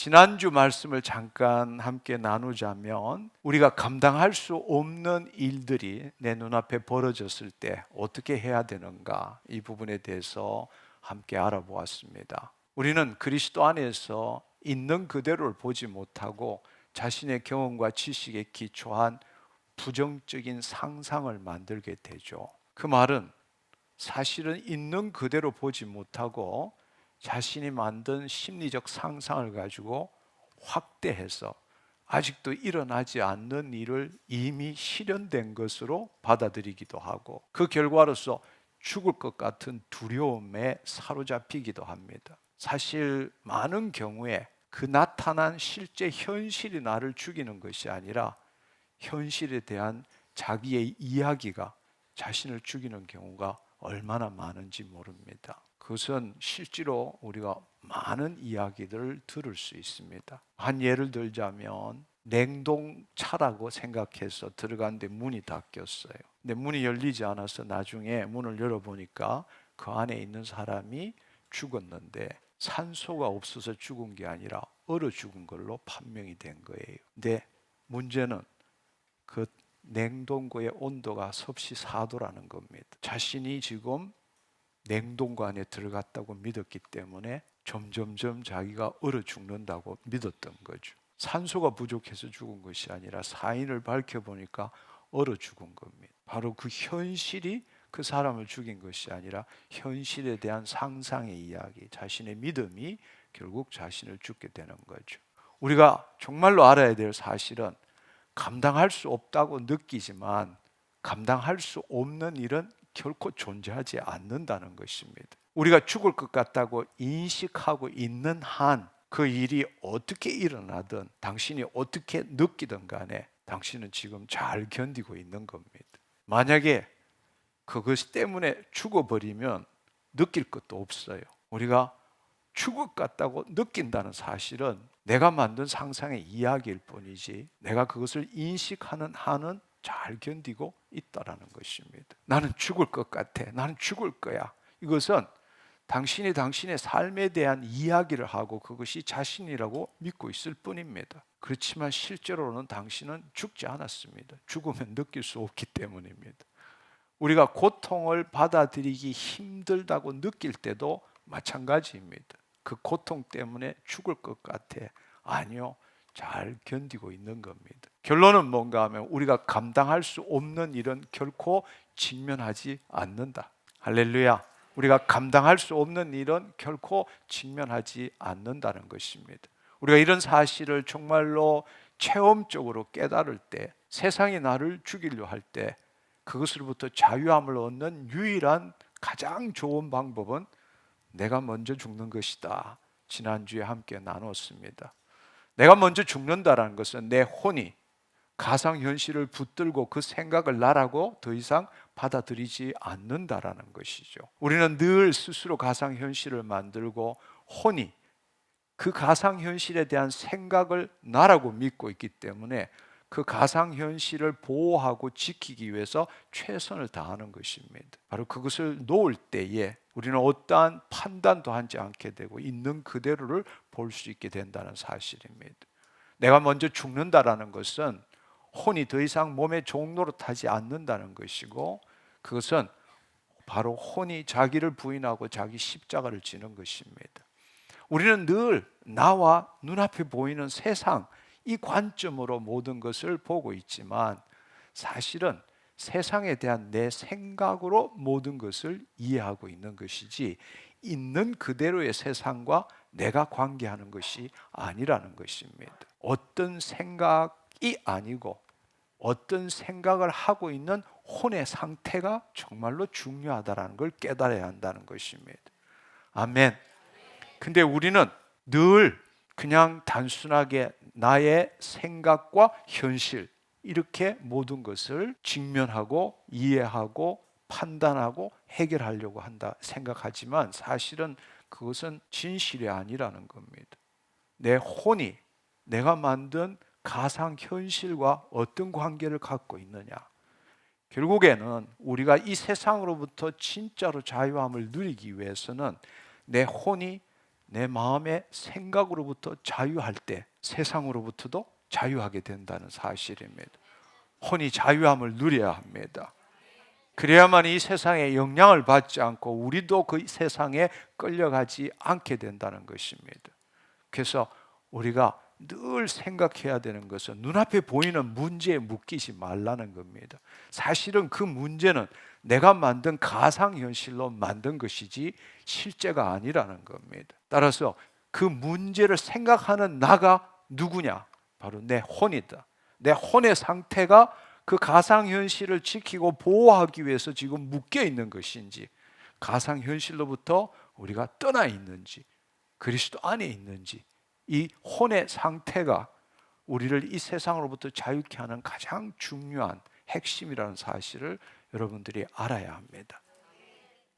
지난주 말씀을 잠깐 함께 나누자면 우리가 감당할 수 없는 일들이 내 눈앞에 벌어졌을 때 어떻게 해야 되는가, 이 부분에 대해서 함께 알아보았습니다. 우리는 그리스도 안에서 있는 그대로를 보지 못하고 자신의 경험과 지식에 기초한 부정적인 상상을 만들게 되죠. 그 말은 사실은 있는 그대로 보지 못하고 자신이 만든 심리적 상상을 가지고 확대해서 아직도 일어나지 않는 일을 이미 실현된 것으로 받아들이기도 하고, 그 결과로서 죽을 것 같은 두려움에 사로잡히기도 합니다. 사실 많은 경우에 그 나타난 실제 현실이 나를 죽이는 것이 아니라 현실에 대한 자기의 이야기가 자신을 죽이는 경우가 얼마나 많은지 모릅니다. 그것은 실제로 우리가 많은 이야기들을 들을 수 있습니다. 한 예를 들자면 냉동차라고 생각해서 들어갔는데 문이 닫혔어요. 근데 문이 열리지 않아서 나중에 문을 열어보니까 그 안에 있는 사람이 죽었는데 산소가 없어서 죽은 게 아니라 얼어 죽은 걸로 판명이 된 거예요. 근데 문제는 그 냉동고의 온도가 섭씨 4도라는 겁니다. 자신이 지금 냉동고 안에 들어갔다고 믿었기 때문에 점점점 자기가 얼어 죽는다고 믿었던 거죠. 산소가 부족해서 죽은 것이 아니라 사인을 밝혀보니까 얼어 죽은 겁니다. 바로 그 현실이 그 사람을 죽인 것이 아니라 현실에 대한 상상의 이야기, 자신의 믿음이 결국 자신을 죽게 되는 거죠. 우리가 정말로 알아야 될 사실은 감당할 수 없다고 느끼지만 감당할 수 없는 일은 결코 존재하지 않는다는 것입니다. 우리가 죽을 것 같다고 인식하고 있는 한 그 일이 어떻게 일어나든 당신이 어떻게 느끼든 간에 당신은 지금 잘 견디고 있는 겁니다. 만약에 그것 때문에 죽어버리면 느낄 것도 없어요. 우리가 죽을 것 같다고 느낀다는 사실은 내가 만든 상상의 이야기일 뿐이지 내가 그것을 인식하는 한은 잘 견디고 있다라는 것입니다. 나는 죽을 것 같아. 나는 죽을 거야. 이것은 당신이 당신의 삶에 대한 이야기를 하고 그것이 자신이라고 믿고 있을 뿐입니다. 그렇지만 실제로는 당신은 죽지 않았습니다. 죽으면 느낄 수 없기 때문입니다. 우리가 고통을 받아들이기 힘들다고 느낄 때도 마찬가지입니다. 그 고통 때문에 죽을 것 같아. 아니요. 잘 견디고 있는 겁니다. 결론은 뭔가 하면 우리가 감당할 수 없는 일은 결코 직면하지 않는다. 할렐루야. 우리가 감당할 수 없는 일은 결코 직면하지 않는다는 것입니다. 우리가 이런 사실을 정말로 체험적으로 깨달을 때, 세상이 나를 죽이려 할 때 그것으로부터 자유함을 얻는 유일한 가장 좋은 방법은 내가 먼저 죽는 것이다. 지난주에 함께 나눴습니다. 내가 먼저 죽는다는 것은 내 혼이 가상현실을 붙들고 그 생각을 나라고 더 이상 받아들이지 않는다라는 것이죠. 우리는 늘 스스로 가상현실을 만들고 혼이 그 가상현실에 대한 생각을 나라고 믿고 있기 때문에 그 가상현실을 보호하고 지키기 위해서 최선을 다하는 것입니다. 바로 그것을 놓을 때에 우리는 어떠한 판단도 하지 않게 되고 있는 그대로를 볼 수 있게 된다는 사실입니다. 내가 먼저 죽는다라는 것은 혼이 더 이상 몸의 종로로 타지 않는다는 것이고, 그것은 바로 혼이 자기를 부인하고 자기 십자가를 지는 것입니다. 우리는 늘 나와 눈앞에 보이는 세상, 이 관점으로 모든 것을 보고 있지만 사실은 세상에 대한 내 생각으로 모든 것을 이해하고 있는 것이지 있는 그대로의 세상과 내가 관계하는 것이 아니라는 것입니다. 어떤 생각이 아니고 어떤 생각을 하고 있는 혼의 상태가 정말로 중요하다는 걸 깨달아야 한다는 것입니다. 아멘. 근데 우리는 늘 그냥 단순하게 나의 생각과 현실, 이렇게 모든 것을 직면하고 이해하고 판단하고 해결하려고 한다 생각하지만 사실은 그것은 진실이 아니라는 겁니다. 내 혼이 내가 만든 가상 현실과 어떤 관계를 갖고 있느냐. 결국에는 우리가 이 세상으로부터 진짜로 자유함을 누리기 위해서는 내 혼이 내 마음의 생각으로부터 자유할 때 세상으로부터도 자유하게 된다는 사실입니다. 혼이 자유함을 누려야 합니다. 그래야만 이 세상에 영향을 받지 않고 우리도 그 세상에 끌려가지 않게 된다는 것입니다. 그래서 우리가 늘 생각해야 되는 것은 눈앞에 보이는 문제에 묶이지 말라는 겁니다. 사실은 그 문제는 내가 만든 가상현실로 만든 것이지 실제가 아니라는 겁니다. 따라서 그 문제를 생각하는 나가 누구냐? 바로 내 혼이다. 내 혼의 상태가 그 가상현실을 지키고 보호하기 위해서 지금 묶여 있는 것인지, 가상현실로부터 우리가 떠나 있는지, 그리스도 안에 있는지, 이 혼의 상태가 우리를 이 세상으로부터 자유케 하는 가장 중요한 핵심이라는 사실을 여러분들이 알아야 합니다.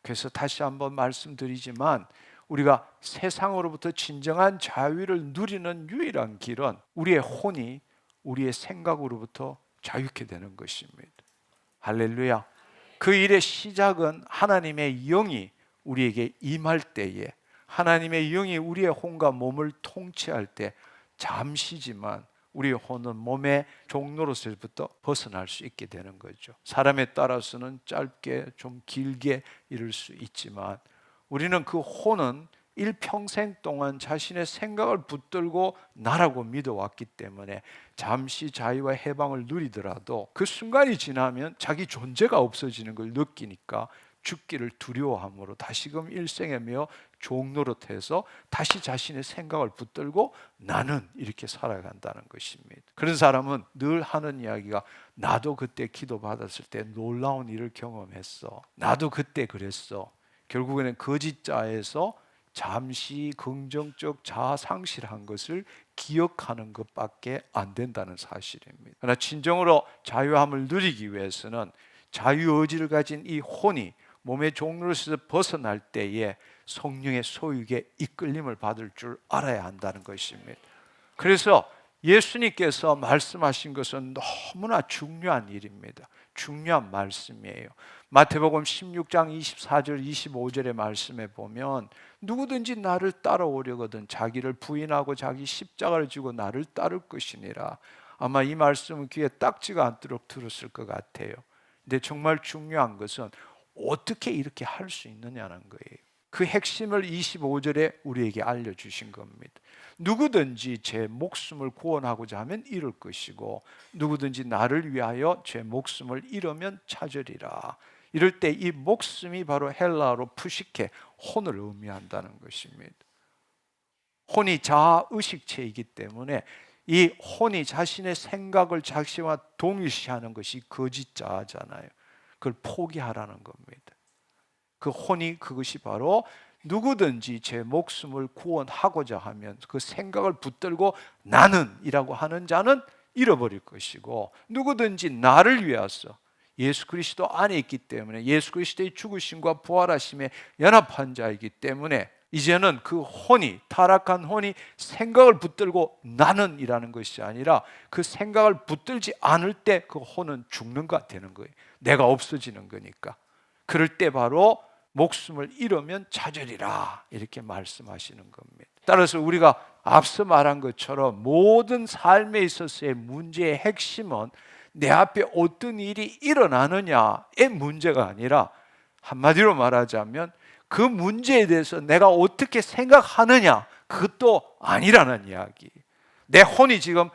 그래서 다시 한번 말씀드리지만 우리가 세상으로부터 진정한 자유를 누리는 유일한 길은 우리의 혼이 우리의 생각으로부터 자유케 되는 것입니다. 할렐루야. 그 일의 시작은 하나님의 영이 우리에게 임할 때에, 하나님의 영이 우리의 혼과 몸을 통치할 때 잠시지만 우리의 혼은 몸의 종로로서부터 벗어날 수 있게 되는 거죠. 사람에 따라서는 짧게 좀 길게 이룰 수 있지만 우리는 그 혼은 일평생 동안 자신의 생각을 붙들고 나라고 믿어왔기 때문에 잠시 자유와 해방을 누리더라도 그 순간이 지나면 자기 존재가 없어지는 걸 느끼니까 죽기를 두려워함으로 다시금 일생에 매어 종노릇해서 다시 자신의 생각을 붙들고 나는 이렇게 살아간다는 것입니다. 그런 사람은 늘 하는 이야기가 나도 그때 기도받았을 때 놀라운 일을 경험했어. 나도 그때 그랬어. 결국에는 거짓자에서 잠시 긍정적 자아 상실한 것을 기억하는 것밖에 안 된다는 사실입니다. 그러나 진정으로 자유함을 누리기 위해서는 자유의지를 가진 이 혼이 몸의 종로에서 벗어날 때에 성령의 소유에 이끌림을 받을 줄 알아야 한다는 것입니다. 그래서 예수님께서 말씀하신 것은 너무나 중요한 일입니다. 중요한 말씀이에요. 마태복음 16장 24절 25절의 말씀에 보면 누구든지 나를 따라오려거든 자기를 부인하고 자기 십자가를 지고 나를 따를 것이니라. 아마 이 말씀은 귀에 딱지가 않도록 들었을 것 같아요. 근데 정말 중요한 것은 어떻게 이렇게 할 수 있느냐는 거예요. 그 핵심을 25절에 우리에게 알려주신 겁니다. 누구든지 제 목숨을 구원하고자 하면 잃을 것이고 누구든지 나를 위하여 제 목숨을 잃으면 찾으리라. 이럴 때 이 목숨이 바로 헬라어로 푸시케, 혼을 의미한다는 것입니다. 혼이 자아의식체이기 때문에 이 혼이 자신의 생각을 자신과 동일시하는 것이 거짓자아잖아요. 그걸 포기하라는 겁니다. 그 혼이 그것이 바로 누구든지 제 목숨을 구원하고자 하면 그 생각을 붙들고 나는 이라고 하는 자는 잃어버릴 것이고 누구든지 나를 위하여 예수 그리스도 안에 있기 때문에 예수 그리스도의 죽으심과 부활하심에 연합한 자이기 때문에 이제는 그 혼이 타락한 혼이 생각을 붙들고 나는 이라는 것이 아니라 그 생각을 붙들지 않을 때 그 혼은 죽는 것 되는 거예요. 내가 없어지는 거니까. 그럴 때 바로 목숨을 잃으면 찾으리라 이렇게 말씀하시는 겁니다. 따라서 우리가 앞서 말한 것처럼 모든 삶에 있어서의 문제의 핵심은 내 앞에 어떤 일이 일어나느냐의 문제가 아니라 한마디로 말하자면 그 문제에 대해서 내가 어떻게 생각하느냐 그것도 아니라는 이야기. 내 혼이 지금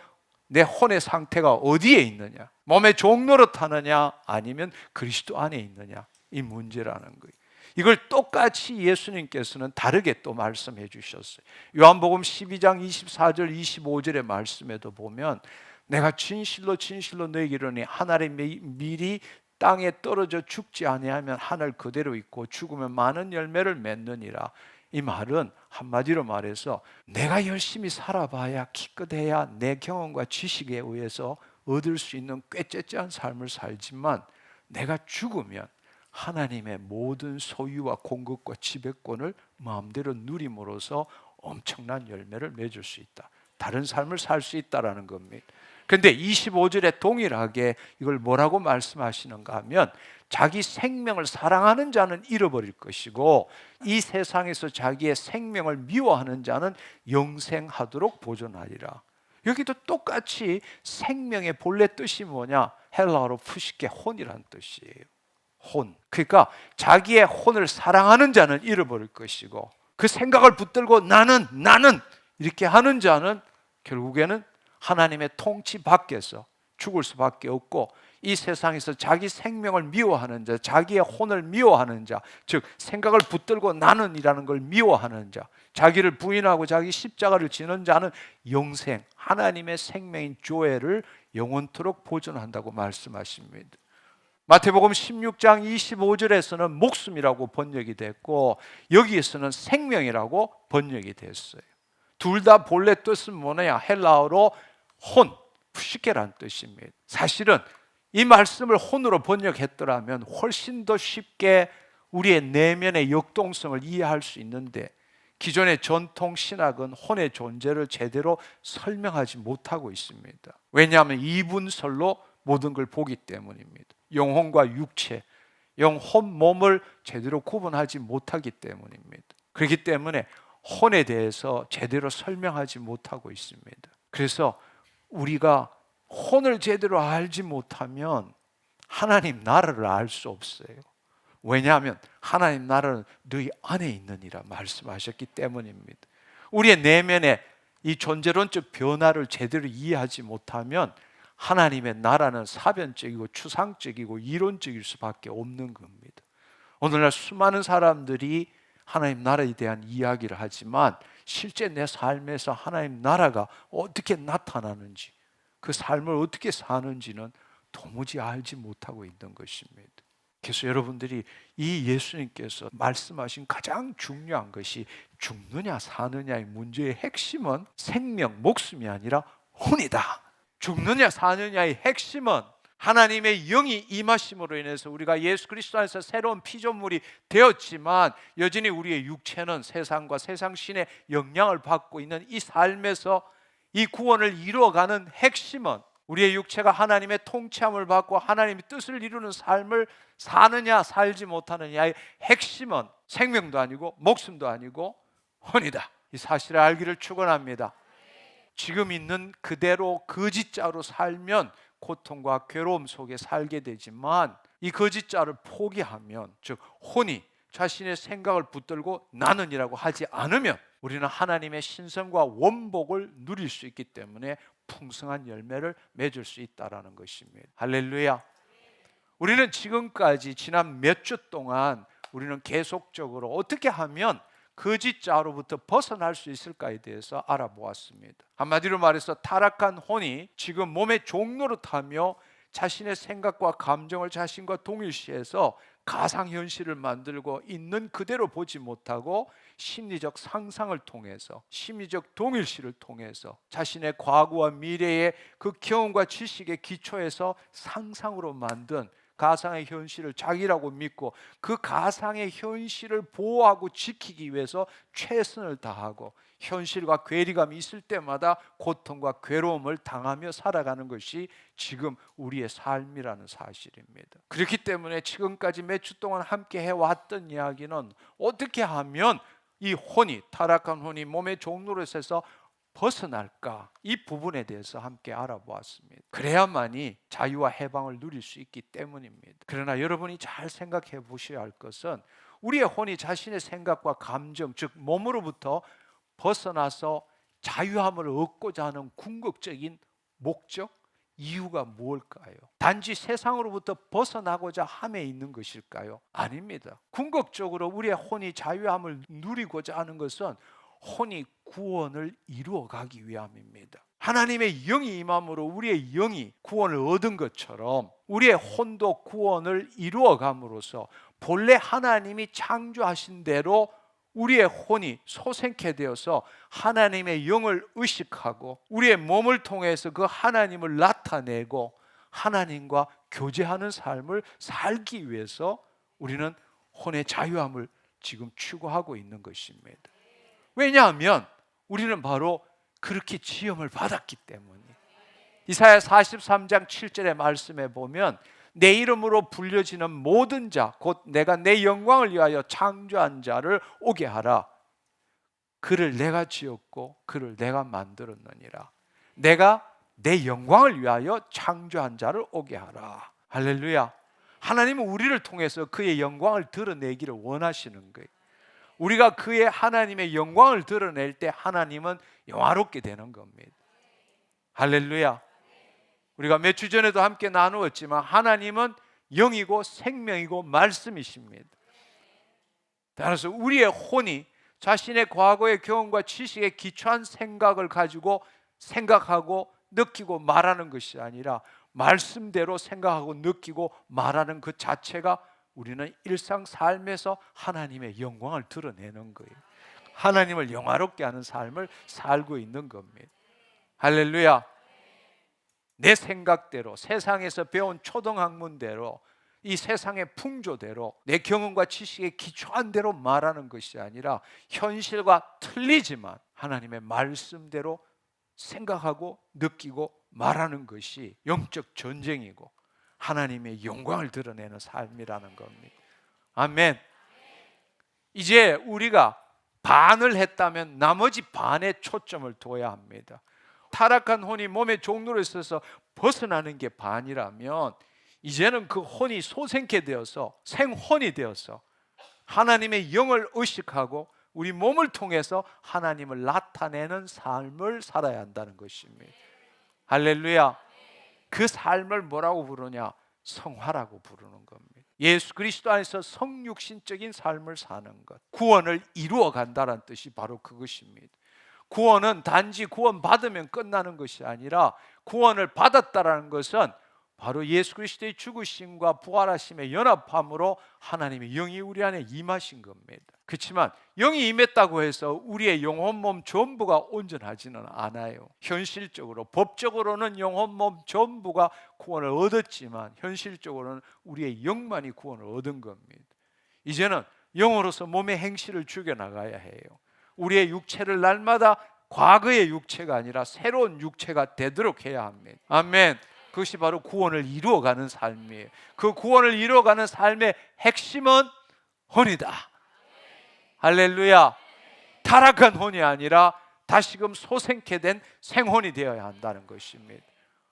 내 혼의 상태가 어디에 있느냐, 몸의 종노릇 하느냐 아니면 그리스도 안에 있느냐, 이 문제라는 거예요. 이걸 똑같이 예수님께서는 다르게 또 말씀해 주셨어요. 요한복음 12장 24절 25절의 말씀에도 보면 내가 진실로 진실로 너에게 이르노니 한 알의 밀이 땅에 떨어져 죽지 아니하면 하늘 그대로 있고 죽으면 많은 열매를 맺느니라. 이 말은 한마디로 말해서 내가 열심히 살아봐야 기껏해야 내 경험과 지식에 의해서 얻을 수 있는 꾀째째한 삶을 살지만 내가 죽으면 하나님의 모든 소유와 공급과 지배권을 마음대로 누림으로써 엄청난 열매를 맺을 수 있다. 다른 삶을 살 수 있다라는 겁니다. 그런데 25절에 동일하게 이걸 뭐라고 말씀하시는가 하면 자기 생명을 사랑하는 자는 잃어버릴 것이고 이 세상에서 자기의 생명을 미워하는 자는 영생하도록 보존하리라. 여기도 똑같이 생명의 본래 뜻이 뭐냐? 헬라어로 푸시케 혼이란 뜻이에요. 혼. 그러니까 자기의 혼을 사랑하는 자는 잃어버릴 것이고 그 생각을 붙들고 나는 이렇게 하는 자는 결국에는 하나님의 통치 밖에서 죽을 수밖에 없고 이 세상에서 자기 생명을 미워하는 자, 자기의 혼을 미워하는 자, 즉 생각을 붙들고 나는이라는 걸 미워하는 자, 자기를 부인하고 자기 십자가를 지는 자는 영생, 하나님의 생명인 조회를 영원토록 보존한다고 말씀하십니다. 마태복음 16장 25절에서는 목숨이라고 번역이 됐고 여기에서는 생명이라고 번역이 됐어요. 둘 다 본래 뜻은 뭐냐? 헬라어로 혼, 푸시케란 뜻입니다. 사실은 이 말씀을 혼으로 번역했더라면 훨씬 더 쉽게 우리의 내면의 역동성을 이해할 수 있는데 기존의 전통 신학은 혼의 존재를 제대로 설명하지 못하고 있습니다. 왜냐하면 이분설로 모든 걸 보기 때문입니다. 영혼과 육체, 영혼 몸을 제대로 구분하지 못하기 때문입니다. 그렇기 때문에 혼에 대해서 제대로 설명하지 못하고 있습니다. 그래서 우리가 혼을 제대로 알지 못하면 하나님 나라를 알 수 없어요. 왜냐하면 하나님 나라는 너희 안에 있느니라 말씀하셨기 때문입니다. 우리의 내면의 이 존재론적 변화를 제대로 이해하지 못하면 하나님의 나라는 사변적이고 추상적이고 이론적일 수밖에 없는 겁니다. 오늘날 수많은 사람들이 하나님 나라에 대한 이야기를 하지만 실제 내 삶에서 하나님 나라가 어떻게 나타나는지 그 삶을 어떻게 사는지는 도무지 알지 못하고 있는 것입니다. 그래서 여러분들이 이 예수님께서 말씀하신 가장 중요한 것이 죽느냐 사느냐의 문제의 핵심은 생명, 목숨이 아니라 혼이다. 죽느냐 사느냐의 핵심은 하나님의 영이 임하심으로 인해서 우리가 예수 그리스도 안에서 새로운 피조물이 되었지만 여전히 우리의 육체는 세상과 세상 신의 영향을 받고 있는 이 삶에서 이 구원을 이루어가는 핵심은 우리의 육체가 하나님의 통치함을 받고 하나님의 뜻을 이루는 삶을 사느냐 살지 못하느냐의 핵심은 생명도 아니고 목숨도 아니고 혼이다. 이 사실을 알기를 축원합니다. 지금 있는 그대로 거짓자로 살면 고통과 괴로움 속에 살게 되지만 이 거짓자를 포기하면 즉 혼이 자신의 생각을 붙들고 나는이라고 하지 않으면 우리는 하나님의 신성과 원복을 누릴 수 있기 때문에 풍성한 열매를 맺을 수 있다는 것입니다. 할렐루야. 우리는 지금까지 지난 몇 주 동안 우리는 계속적으로 어떻게 하면 거짓자로부터 벗어날 수 있을까에 대해서 알아보았습니다. 한마디로 말해서 타락한 혼이 지금 몸의 종노릇하며 자신의 생각과 감정을 자신과 동일시해서 가상현실을 만들고 있는 그대로 보지 못하고 심리적 상상을 통해서 심리적 동일시를 통해서 자신의 과거와 미래의 그 경험과 지식의 기초에서 상상으로 만든 가상의 현실을 자기라고 믿고 그 가상의 현실을 보호하고 지키기 위해서 최선을 다하고 현실과 괴리감이 있을 때마다 고통과 괴로움을 당하며 살아가는 것이 지금 우리의 삶이라는 사실입니다. 그렇기 때문에 지금까지 몇 주 동안 함께 해왔던 이야기는 어떻게 하면 이 혼이 타락한 혼이 몸의 종노릇에서 벗어날까? 이 부분에 대해서 함께 알아보았습니다. 그래야만이 자유와 해방을 누릴 수 있기 때문입니다. 그러나 여러분이 잘 생각해 보셔야 할 것은 우리의 혼이 자신의 생각과 감정, 즉 몸으로부터 벗어나서 자유함을 얻고자 하는 궁극적인 목적, 이유가 무엇일까요? 단지 세상으로부터 벗어나고자 함에 있는 것일까요? 아닙니다. 궁극적으로 우리의 혼이 자유함을 누리고자 하는 것은 혼이 구원을 이루어가기 위함입니다. 하나님의 영이 임함으로 우리의 영이 구원을 얻은 것처럼 우리의 혼도 구원을 이루어감으로써 본래 하나님이 창조하신 대로 우리의 혼이 소생케 되어서 하나님의 영을 의식하고 우리의 몸을 통해서 그 하나님을 나타내고 하나님과 교제하는 삶을 살기 위해서 우리는 혼의 자유함을 지금 추구하고 있는 것입니다. 왜냐하면 우리는 바로 그렇게 지음을 받았기 때문에 이사야 43장 7절의 말씀에 보면 내 이름으로 불려지는 모든 자, 곧 내가 내 영광을 위하여 창조한 자를 오게 하라. 그를 내가 지었고 그를 내가 만들었느니라. 내가 내 영광을 위하여 창조한 자를 오게 하라. 할렐루야. 하나님은 우리를 통해서 그의 영광을 드러내기를 원하시는 거예요. 우리가 그의 하나님의 영광을 드러낼 때 하나님은 영화롭게 되는 겁니다. 할렐루야. 우리가 몇 주 전에도 함께 나누었지만 하나님은 영이고 생명이고 말씀이십니다. 따라서 우리의 혼이 자신의 과거의 경험과 지식에 기초한 생각을 가지고 생각하고 느끼고 말하는 것이 아니라 말씀대로 생각하고 느끼고 말하는 그 자체가 우리는 일상 삶에서 하나님의 영광을 드러내는 거예요. 하나님을 영화롭게 하는 삶을 살고 있는 겁니다. 할렐루야. 내 생각대로, 세상에서 배운 초등학문대로, 이 세상의 풍조대로, 내 경험과 지식에 기초한 대로 말하는 것이 아니라 현실과 틀리지만 하나님의 말씀대로 생각하고 느끼고 말하는 것이 영적 전쟁이고 하나님의 영광을 드러내는 삶이라는 겁니다. 아멘. 이제 우리가 반을 했다면 나머지 반에 초점을 둬야 합니다. 타락한 혼이 몸의 종로로 있어서 벗어나는 게 반이라면 이제는 그 혼이 소생케 되어서 생혼이 되어서 하나님의 영을 의식하고 우리 몸을 통해서 하나님을 나타내는 삶을 살아야 한다는 것입니다. 할렐루야. 그 삶을 뭐라고 부르냐? 성화라고 부르는 겁니다. 예수 그리스도 안에서 성육신적인 삶을 사는 것, 구원을 이루어 간다는 뜻이 바로 그것입니다. 구원은 단지 구원 받으면 끝나는 것이 아니라 구원을 받았다라는 것은 바로 예수 그리스도의 죽으심과 부활하심의 연합함으로 하나님의 영이 우리 안에 임하신 겁니다. 그렇지만 영이 임했다고 해서 우리의 영혼 몸 전부가 온전하지는 않아요. 현실적으로, 법적으로는 영혼 몸 전부가 구원을 얻었지만 현실적으로는 우리의 영만이 구원을 얻은 겁니다. 이제는 영으로서 몸의 행실을 죽여나가야 해요. 우리의 육체를 날마다 과거의 육체가 아니라 새로운 육체가 되도록 해야 합니다. 아멘. 그것이 바로 구원을 이루어가는 삶이에요. 그 구원을 이루어가는 삶의 핵심은 혼이다. 할렐루야. 타락한 혼이 아니라 다시금 소생케 된 생혼이 되어야 한다는 것입니다.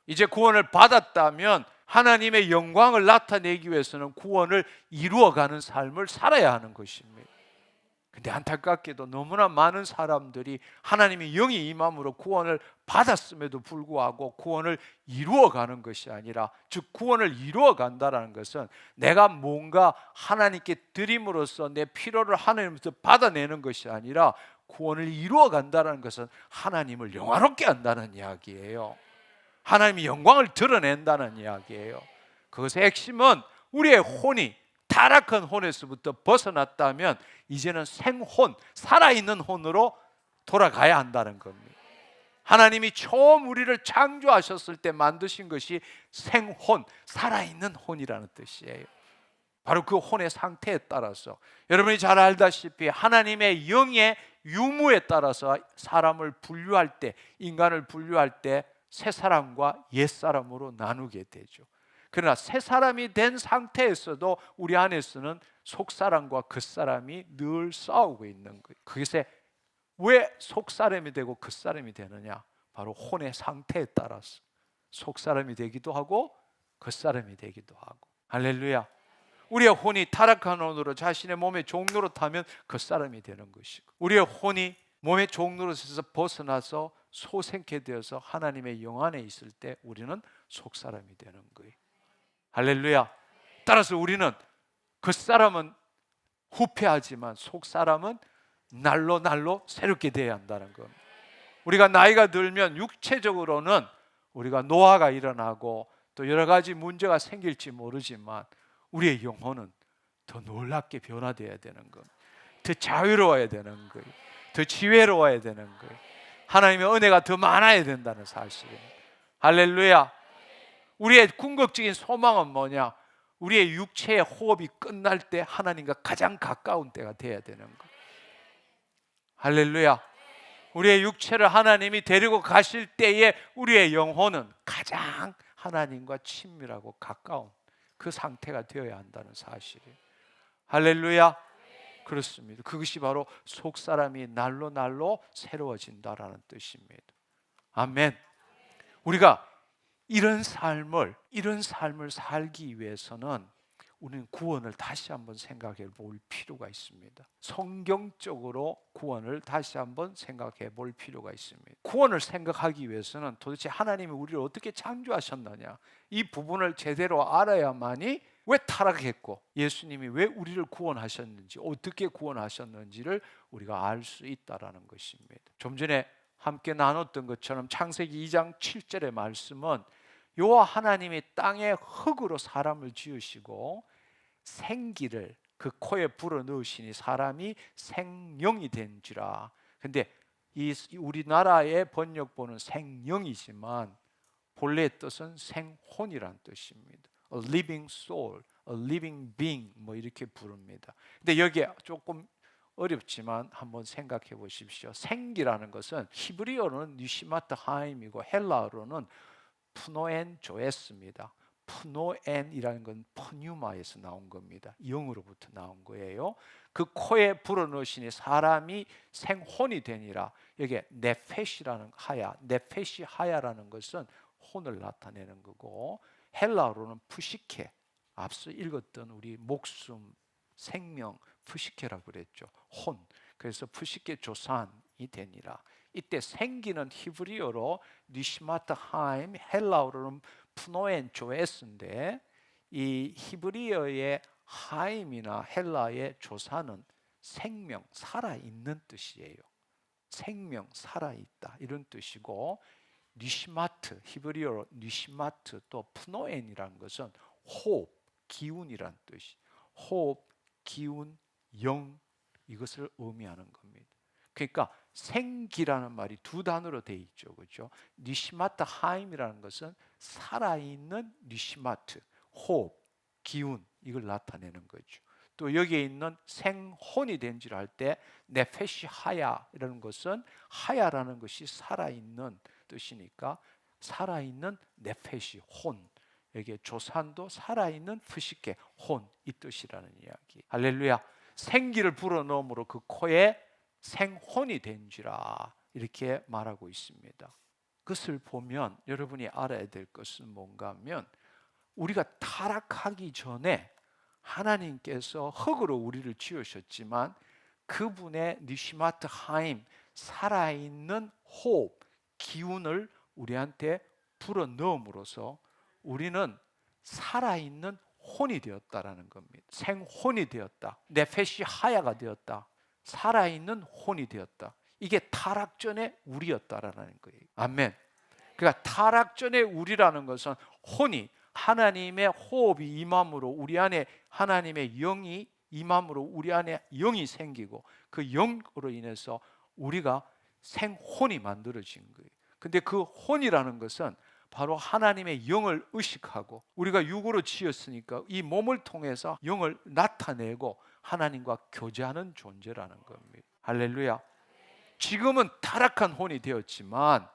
이제 구원을 받았다면 하나님의 영광을 나타내기 위해서는 구원을 이루어가는 삶을 살아야 하는 것입니다. 근데 안타깝게도 너무나 많은 사람들이 하나님의 영이 임함으로 구원을 받았음에도 불구하고 구원을 이루어가는 것이 아니라, 즉 구원을 이루어간다는 것은 내가 뭔가 하나님께 드림으로써 내 필요를 하나님부터 받아내는 것이 아니라 구원을 이루어간다는 것은 하나님을 영화롭게 한다는 이야기예요. 하나님의 영광을 드러낸다는 이야기예요. 그것의 핵심은 우리의 혼이 타락한 혼에서부터 벗어났다면 이제는 생혼, 살아있는 혼으로 돌아가야 한다는 겁니다. 하나님이 처음 우리를 창조하셨을 때 만드신 것이 생혼, 살아있는 혼이라는 뜻이에요. 바로 그 혼의 상태에 따라서 여러분이 잘 알다시피 하나님의 영의 유무에 따라서 사람을 분류할 때, 인간을 분류할 때 새 사람과 옛 사람으로 나누게 되죠. 그러나 새 사람이 된 상태에서도 우리 안에서는 속사람과 겉사람이 늘 싸우고 있는 거예요. 그것에 왜 속사람이 되고 겉사람이 되느냐? 바로 혼의 상태에 따라서 속사람이 되기도 하고 겉사람이 되기도 하고. 할렐루야. 우리의 혼이 타락한 혼으로 자신의 몸의 종로로 타면 겉사람이 되는 것이고, 우리의 혼이 몸의 종로로서 벗어나서 소생케 되어서 하나님의 영 안에 있을 때 우리는 속사람이 되는 거예요. 할렐루야. 따라서 우리는 겉사람은 후패하지만 속사람은 날로 새롭게 되어야 한다는 겁니다. 우리가 나이가 들면 육체적으로는 우리가 노화가 일어나고 또 여러 가지 문제가 생길지 모르지만 우리의 영혼은 더 놀랍게 변화되어야 되는 겁니다. 더 자유로워야 되는 거예요. 더 지혜로워야 되는 거예요. 하나님의 은혜가 더 많아야 된다는 사실입니다. 할렐루야. 우리의 궁극적인 소망은 뭐냐? 우리의 육체의 호흡이 끝날 때 하나님과 가장 가까운 때가 돼야 되는 거예요. 할렐루야. 우리의 육체를 하나님이 데리고 가실 때에 우리의 영혼은 가장 하나님과 친밀하고 가까운 그 상태가 되어야 한다는 사실이에요. 할렐루야. 그렇습니다. 그것이 바로 속사람이 날로 날로 새로워진다라는 뜻입니다. 아멘. 우리가 이런 삶을 살기 위해서는 우리는 구원을 다시 한번 생각해 볼 필요가 있습니다. 성경적으로 구원을 다시 한번 생각해 볼 필요가 있습니다. 구원을 생각하기 위해서는 도대체 하나님이 우리를 어떻게 창조하셨느냐, 이 부분을 제대로 알아야만이 왜 타락했고 예수님이 왜 우리를 구원하셨는지, 어떻게 구원하셨는지를 우리가 알 수 있다라는 것입니다. 좀 전에 함께 나눴던 것처럼 창세기 2장 7절의 말씀은 여호와 하나님이 땅에 흙으로 사람을 지으시고 생기를 그 코에 불어 넣으시니 사람이 생령이 된지라. 근데 이 우리나라의 번역본은 생령이지만 본래의 뜻은 생혼이란 뜻입니다. A living soul, a living being 뭐 이렇게 부릅니다. 근데 여기에 조금 어렵지만 한번 생각해 보십시오. 생기라는 것은 히브리어로는 니시마트 하임이고 헬라어로는 푸노엔 조에스입니다. 푸노엔이라는 건 푸뉴마에서 나온 겁니다. 영으로부터 나온 거예요. 그 코에 불어넣으시니 사람이 생혼이 되니라. 여기에 네페시라는 하야, 네페시 하야라는 것은 혼을 나타내는 거고, 헬라어로는 푸시케, 앞서 읽었던 우리 목숨, 생명, 푸시케라고 그랬죠. 혼. 그래서 푸시케 조산이 되니라. 이때 생기는 히브리어로 니시마트 하임, 헬라어로는 푸노엔 조에스인데, 이 히브리어의 하임이나 헬라의 조사는 생명, 살아있는 뜻이에요. 생명, 살아있다 이런 뜻이고, 니시마트, 히브리어로 니시마트 또 푸노엔이라는 것은 호흡, 기운이란 뜻이, 호흡, 기운, 영, 이것을 의미하는 겁니다. 그러니까 생기라는 말이 두 단어로 되어 있죠, 그렇죠? 니시마트 하임이라는 것은 살아있는 니시마트, 호흡, 기운, 이걸 나타내는 거죠. 또 여기에 있는 생혼이 된지를 할 때 네페시 하야라는 것은, 하야라는 것이 살아있는 뜻이니까 살아있는 네페시, 혼, 여기에 조산도 살아있는 푸시케, 혼, 이 뜻이라는 이야기. 할렐루야. 생기를 불어넣음으로 그 코에 생혼이 된지라 이렇게 말하고 있습니다. 그것을 보면 여러분이 알아야 될 것은 뭔가 하면, 우리가 타락하기 전에 하나님께서 흙으로 우리를 지으셨지만 그분의 니시마트 하임, 살아있는 호흡, 기운을 우리한테 불어넣음으로써 우리는 살아있는 혼이 되었다라는 겁니다. 생혼이 되었다. 네페시 하야가 되었다. 살아있는 혼이 되었다. 이게 타락 전에 우리였다라는 거예요. 아멘. 그러니까 타락 전에 우리라는 것은 혼이, 하나님의 호흡이 임함으로 우리 안에 하나님의 영이 임함으로 우리 안에 영이 생기고 그 영으로 인해서 우리가 생혼이 만들어진 거예요. 근데 그 혼이라는 것은 바로 하나님의 영을 의식하고, 우리가 육으로 지었으니까 이 몸을 통해서 영을 나타내고 하나님과 교제하는 존재라는 겁니다. 할렐루야. 지금은 타락한 혼이 되었지만,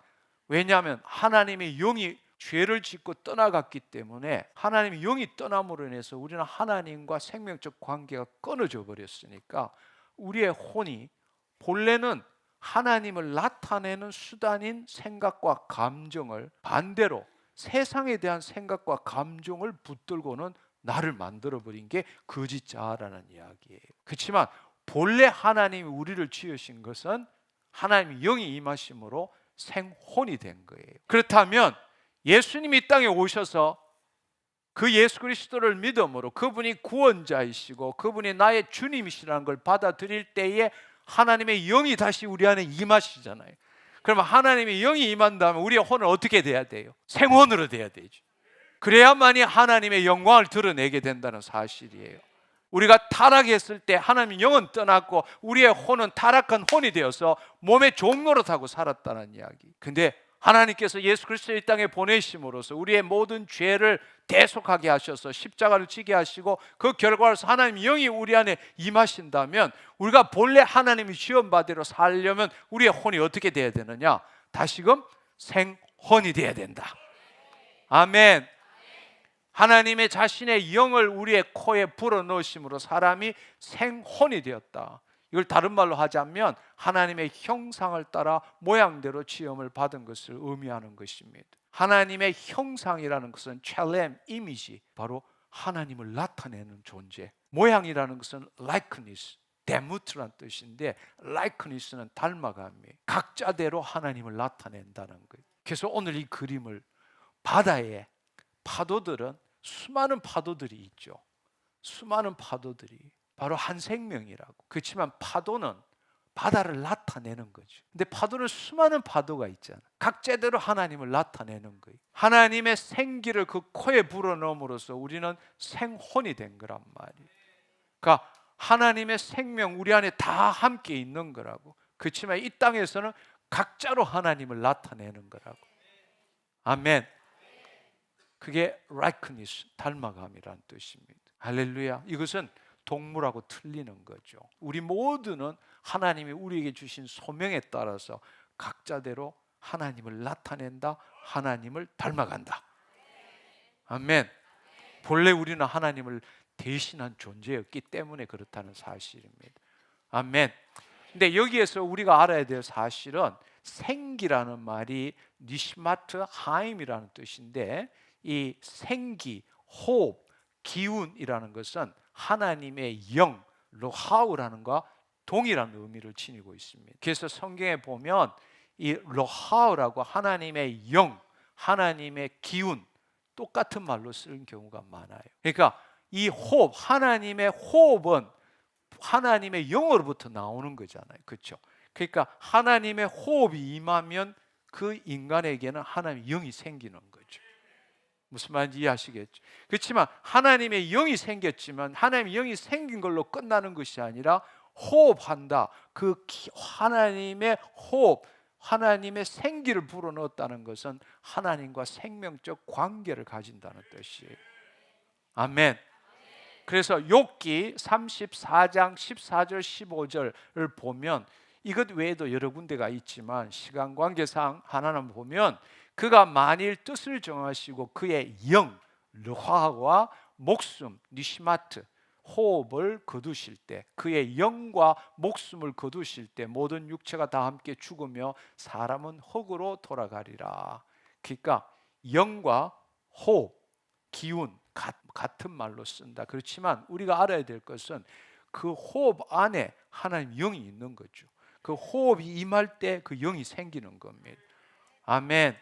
왜냐하면 하나님의 영이 죄를 짓고 떠나갔기 때문에, 하나님의 영이 떠남으로 인해서 우리는 하나님과 생명적 관계가 끊어져 버렸으니까 우리의 혼이 본래는 하나님을 나타내는 수단인 생각과 감정을 반대로 세상에 대한 생각과 감정을 붙들고는 나를 만들어버린 게 거짓자라는 이야기예요. 그렇지만 본래 하나님이 우리를 지으신 것은 하나님의 영이 임하심으로 생혼이 된 거예요. 그렇다면 예수님이 이 땅에 오셔서 그 예수 그리스도를 믿음으로 그분이 구원자이시고 그분이 나의 주님이시라는 걸 받아들일 때에 하나님의 영이 다시 우리 안에 임하시잖아요. 그러면 하나님의 영이 임한다면 우리의 혼은 어떻게 돼야 돼요? 생혼으로 돼야 되죠. 그래야만이 하나님의 영광을 드러내게 된다는 사실이에요. 우리가 타락했을 때 하나님의 영은 떠났고 우리의 혼은 타락한 혼이 되어서 몸의 종노릇하고 살았다는 이야기. 근데 하나님께서 예수 그리스도를 이 땅에 보내심으로써 우리의 모든 죄를 대속하게 하셔서 십자가를 지게 하시고 그 결과로서 하나님의 영이 우리 안에 임하신다면, 우리가 본래 하나님이 지원받으러 살려면 우리의 혼이 어떻게 돼야 되느냐? 다시금 생혼이 돼야 된다. 아멘. 하나님의 자신의 영을 우리의 코에 불어넣으심으로 사람이 생혼이 되었다. 이걸 다른 말로 하자면 하나님의 형상을 따라 모양대로 지음을 받은 것을 의미하는 것입니다. 하나님의 형상이라는 것은 첼렘, 이미지, 바로 하나님을 나타내는 존재. 모양이라는 것은 likeness, 데무트란 뜻인데 likeness는 닮아감이에요. 각자대로 하나님을 나타낸다는 거예요. 그래서 오늘 이 그림을 바다에 파도들은 수많은 파도들이 있죠. 수많은 파도들이 바로 한 생명이라고. 그렇지만 파도는 바다를 나타내는 거죠. 근데 파도는 수많은 파도가 있잖아. 각자대로 하나님을 나타내는 거예요. 하나님의 생기를 그 코에 불어넣음으로써 우리는 생혼이 된 거란 말이에요. 그러니까 하나님의 생명 우리 안에 다 함께 있는 거라고. 그렇지만 이 땅에서는 각자로 하나님을 나타내는 거라고. 아멘. 그게 likeness, 닮아감이란 뜻입니다. 할렐루야. 이것은 동물하고 틀리는 거죠. 우리 모두는 하나님이 우리에게 주신 소명에 따라서 각자대로 하나님을 나타낸다, 하나님을 닮아간다. 아멘. 본래 우리는 하나님을 대신한 존재였기 때문에 그렇다는 사실입니다. 아멘. 근데 여기에서 우리가 알아야 될 사실은 생기라는 말이 니시마트 하임이라는 뜻인데, 이 생기, 호흡, 기운이라는 것은 하나님의 영, 로하우라는 것과 동일한 의미를 지니고 있습니다. 그래서 성경에 보면 이 로하우라고 하나님의 영, 하나님의 기운 똑같은 말로 쓰는 경우가 많아요. 그러니까 이 호흡, 하나님의 호흡은 하나님의 영으로부터 나오는 거잖아요. 그렇죠? 그러니까 하나님의 호흡이 임하면 그 인간에게는 하나님의 영이 생기는 거죠. 무슨 말인지 이해하시겠죠? 그렇지만 하나님의 영이 생겼지만 하나님의 영이 생긴 걸로 끝나는 것이 아니라 호흡한다. 그 하나님의 호흡, 하나님의 생기를 불어넣었다는 것은 하나님과 생명적 관계를 가진다는 뜻이에요. 아멘. 그래서 욥기 34장 14절 15절을 보면 이것 외에도 여러 군데가 있지만 시간 관계상 하나는 보면 그가 만일 뜻을 정하시고 그의 영, 르화와 목숨, 니시마트, 호흡을 거두실 때, 그의 영과 목숨을 거두실 때 모든 육체가 다 함께 죽으며 사람은 흙으로 돌아가리라. 그러니까 영과 호흡, 기운 같은 말로 쓴다. 그렇지만 우리가 알아야 될 것은 그 호흡 안에 하나님 영이 있는 거죠. 그 호흡이 임할 때 그 영이 생기는 겁니다. 아멘.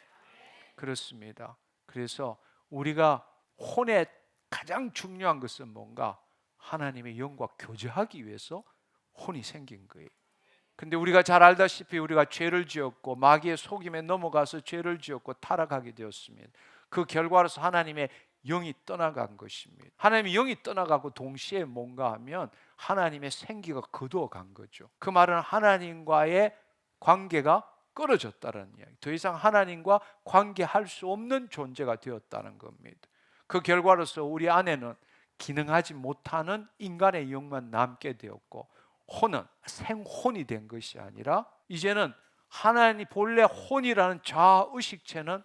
그렇습니다. 그래서 우리가 혼의 가장 중요한 것은 뭔가 하나님의 영과 교제하기 위해서 혼이 생긴 거예요. 근데 우리가 잘 알다시피 우리가 죄를 지었고 마귀의 속임에 넘어가서 죄를 지었고 타락하게 되었습니다. 그 결과로서 하나님의 영이 떠나간 것입니다. 하나님의 영이 떠나가고 동시에 뭔가 하면 하나님의 생기가 거두어간 거죠. 그 말은 하나님과의 관계가 끊어졌다는 이야기. 더 이상 하나님과 관계할 수 없는 존재가 되었다는 겁니다. 그 결과로서 우리 안에는 기능하지 못하는 인간의 영만 남게 되었고 혼은 생혼이 된 것이 아니라 이제는 하나님 본래 혼이라는 자아의식체는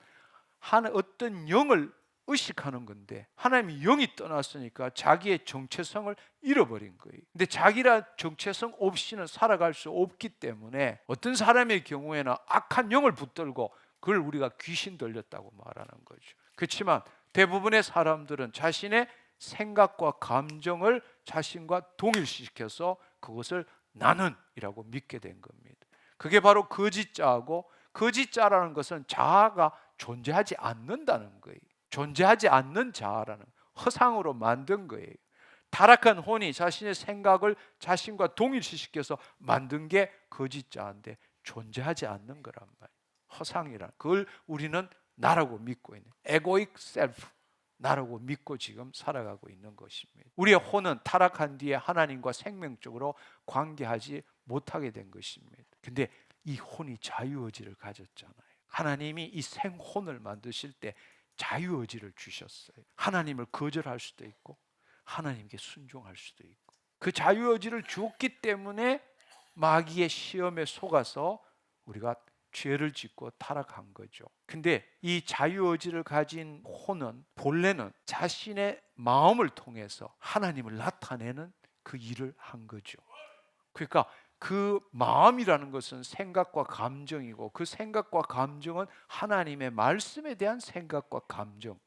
어떤 영을 의식하는 건데 하나님이 영이 떠났으니까 자기의 정체성을 잃어버린 거예요. 근데 자기라 정체성 없이는 살아갈 수 없기 때문에 어떤 사람의 경우에는 악한 영을 붙들고 그걸 우리가 귀신 들렸다고 말하는 거죠. 그렇지만 대부분의 사람들은 자신의 생각과 감정을 자신과 동일시켜서 그것을 나는이라고 믿게 된 겁니다. 그게 바로 거짓자하고 거짓자라는 것은 자아가 존재하지 않는다는 거예요. 존재하지 않는 자아라는 허상으로 만든 거예요. 타락한 혼이 자신의 생각을 자신과 동일시시켜서 만든 게 거짓자인데 존재하지 않는 거란 말이에요. 허상이란 그걸 우리는 나라고 믿고 있는 에고익 셀프, 나라고 믿고 지금 살아가고 있는 것입니다. 우리의 혼은 타락한 뒤에 하나님과 생명적으로 관계하지 못하게 된 것입니다. 근데 이 혼이 자유의지를 가졌잖아요. 하나님이 이 생혼을 만드실 때 자유의지를 주셨어요. 하나님을 거절할 수도 있고 하나님께 순종할 수도 있고 그 자유의지를 주었기 때문에 마귀의 시험에 속아서 우리가 죄를 짓고 타락한 거죠. 근데 이 자유의지를 가진 혼은 본래는 자신의 마음을 통해서 하나님을 나타내는 그 일을 한 거죠. 그러니까 그 마음이라는 것은 생각과 감정이고, 그 생각과 감정은 하나님의 말씀에 대한 생각과 감정,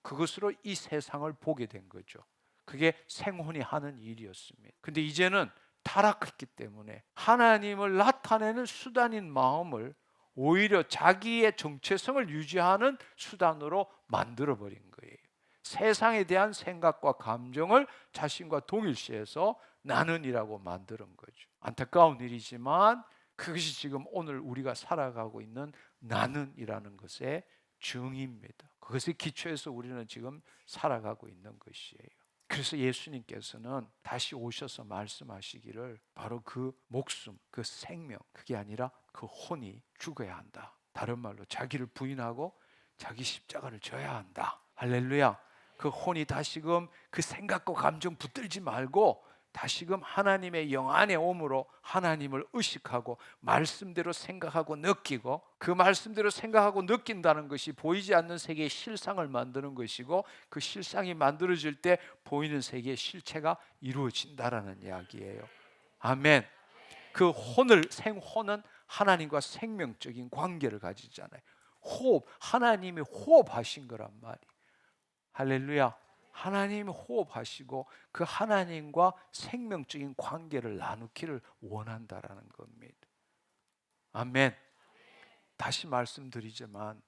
그것으로 이 세상을 보게 된 거죠. 그게 생혼이 하는 일이었습니다. 근데 이제는 타락했기 때문에 하나님을 나타내는 수단인 마음을 오히려 자기의 정체성을 유지하는 수단으로 만들어버린 거예요. 세상에 대한 생각과 감정을 자신과 동일시해서 나는이라고 만드는 거죠. 안타까운 일이지만 그것이 지금 오늘 우리가 살아가고 있는 나는이라는 것의 증입니다. 그것에 기초해서 우리는 지금 살아가고 있는 것이에요. 그래서 예수님께서는 다시 오셔서 말씀하시기를 바로 그 목숨, 그 생명, 그게 아니라 그 혼이 죽어야 한다. 다른 말로 자기를 부인하고 자기 십자가를 져야 한다. 할렐루야. 그 혼이 다시금 그 생각과 감정 붙들지 말고 다시금 하나님의 영 안에 오므로 하나님을 의식하고 말씀대로 생각하고 느끼고, 그 말씀대로 생각하고 느낀다는 것이 보이지 않는 세계의 실상을 만드는 것이고, 그 실상이 만들어질 때 보이는 세계의 실체가 이루어진다라는 이야기예요. 아멘. 그 혼을, 생혼은 하나님과 생명적인 관계를 가지잖아요. 호흡, 하나님이 호흡하신 거란 말이에요. 할렐루야. 하나님이 호흡하시고 그 하나님과 생명적인 관계를 나누기를 원한다라는 겁니다. 아멘. 다시 말씀드리지만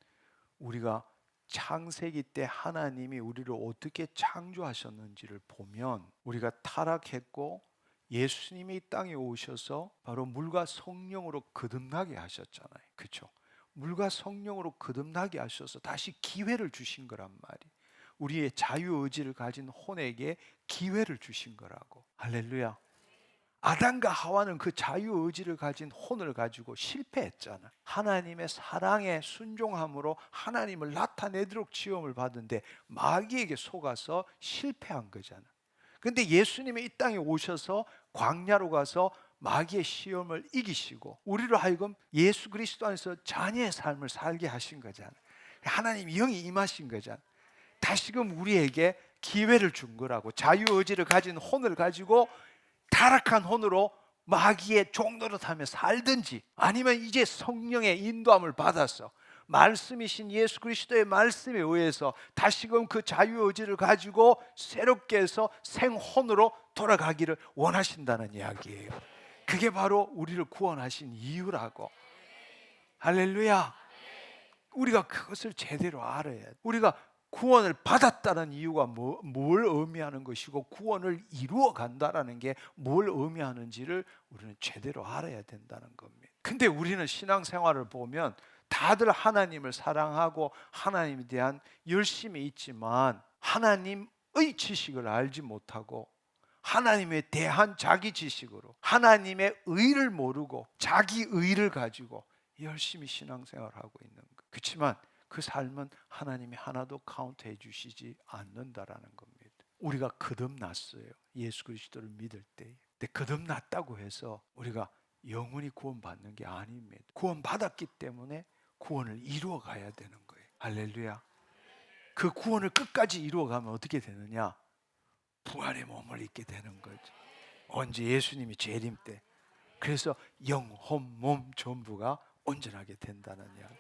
우리가 창세기 때 하나님이 우리를 어떻게 창조하셨는지를 보면, 우리가 타락했고 예수님이 이 땅에 오셔서 바로 물과 성령으로 거듭나게 하셨잖아요. 그렇죠? 물과 성령으로 거듭나게 하셔서 다시 기회를 주신 거란 말이에요. 우리의 자유의지를 가진 혼에게 기회를 주신 거라고. 할렐루야. 아담과 하와는 그 자유의지를 가진 혼을 가지고 실패했잖아. 하나님의 사랑에 순종함으로 하나님을 나타내도록 지음을 받은데 마귀에게 속아서 실패한 거잖아. 근데 예수님이 이 땅에 오셔서 광야로 가서 마귀의 시험을 이기시고 우리로 하여금 예수 그리스도 안에서 자녀의 삶을 살게 하신 거잖아. 하나님 영이 임하신 거잖아. 다시금 우리에게 기회를 준 거라고. 자유의지를 가진 혼을 가지고 타락한 혼으로 마귀의 종노릇하며 살든지, 아니면 이제 성령의 인도함을 받아서 말씀이신 예수 그리스도의 말씀에 의해서 다시금 그 자유의지를 가지고 새롭게 해서 생혼으로 돌아가기를 원하신다는 이야기예요. 그게 바로 우리를 구원하신 이유라고. 할렐루야. 우리가 그것을 제대로 알아야 돼. 우리가 구원을 받았다는 이유가 뭘 의미하는 것이고 구원을 이루어 간다라는 게 뭘 의미하는지를 우리는 제대로 알아야 된다는 겁니다. 근데 우리는 신앙생활을 보면 다들 하나님을 사랑하고 하나님에 대한 열심이 있지만 하나님의 지식을 알지 못하고 하나님에 대한 자기 지식으로 하나님의 의를 모르고 자기 의를 가지고 열심히 신앙생활을 하고 있는 거예요. 그렇지만 그 삶은 하나님이 하나도 카운트해 주시지 않는다라는 겁니다. 우리가 거듭났어요. 예수 그리스도를 믿을 때. 근데 거듭났다고 해서 우리가 영원히 구원받는 게 아닙니다. 구원받았기 때문에 구원을 이루어 가야 되는 거예요. 할렐루야. 그 구원을 끝까지 이루어 가면 어떻게 되느냐? 부활의 몸을 입게 되는 거죠. 언제? 예수님이 재림 때. 그래서 영혼, 몸 전부가 온전하게 된다는 이야기.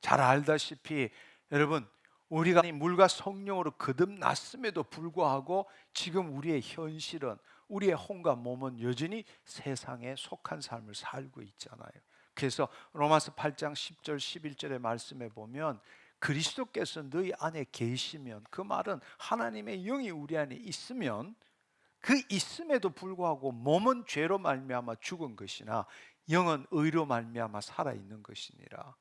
잘 알다시피 여러분, 우리가 물과 성령으로 거듭났음에도 불구하고 지금 우리의 현실은, 우리의 혼과 몸은 여전히 세상에 속한 삶을 살고 있잖아요. 그래서 로마서 8장 10절 11절의 말씀에 보면 그리스도께서 너희 안에 계시면, 그 말은 하나님의 영이 우리 안에 있으면, 그 있음에도 불구하고 몸은 죄로 말미암아 죽은 것이나 영은 의로 말미암아 살아있는 것이니라.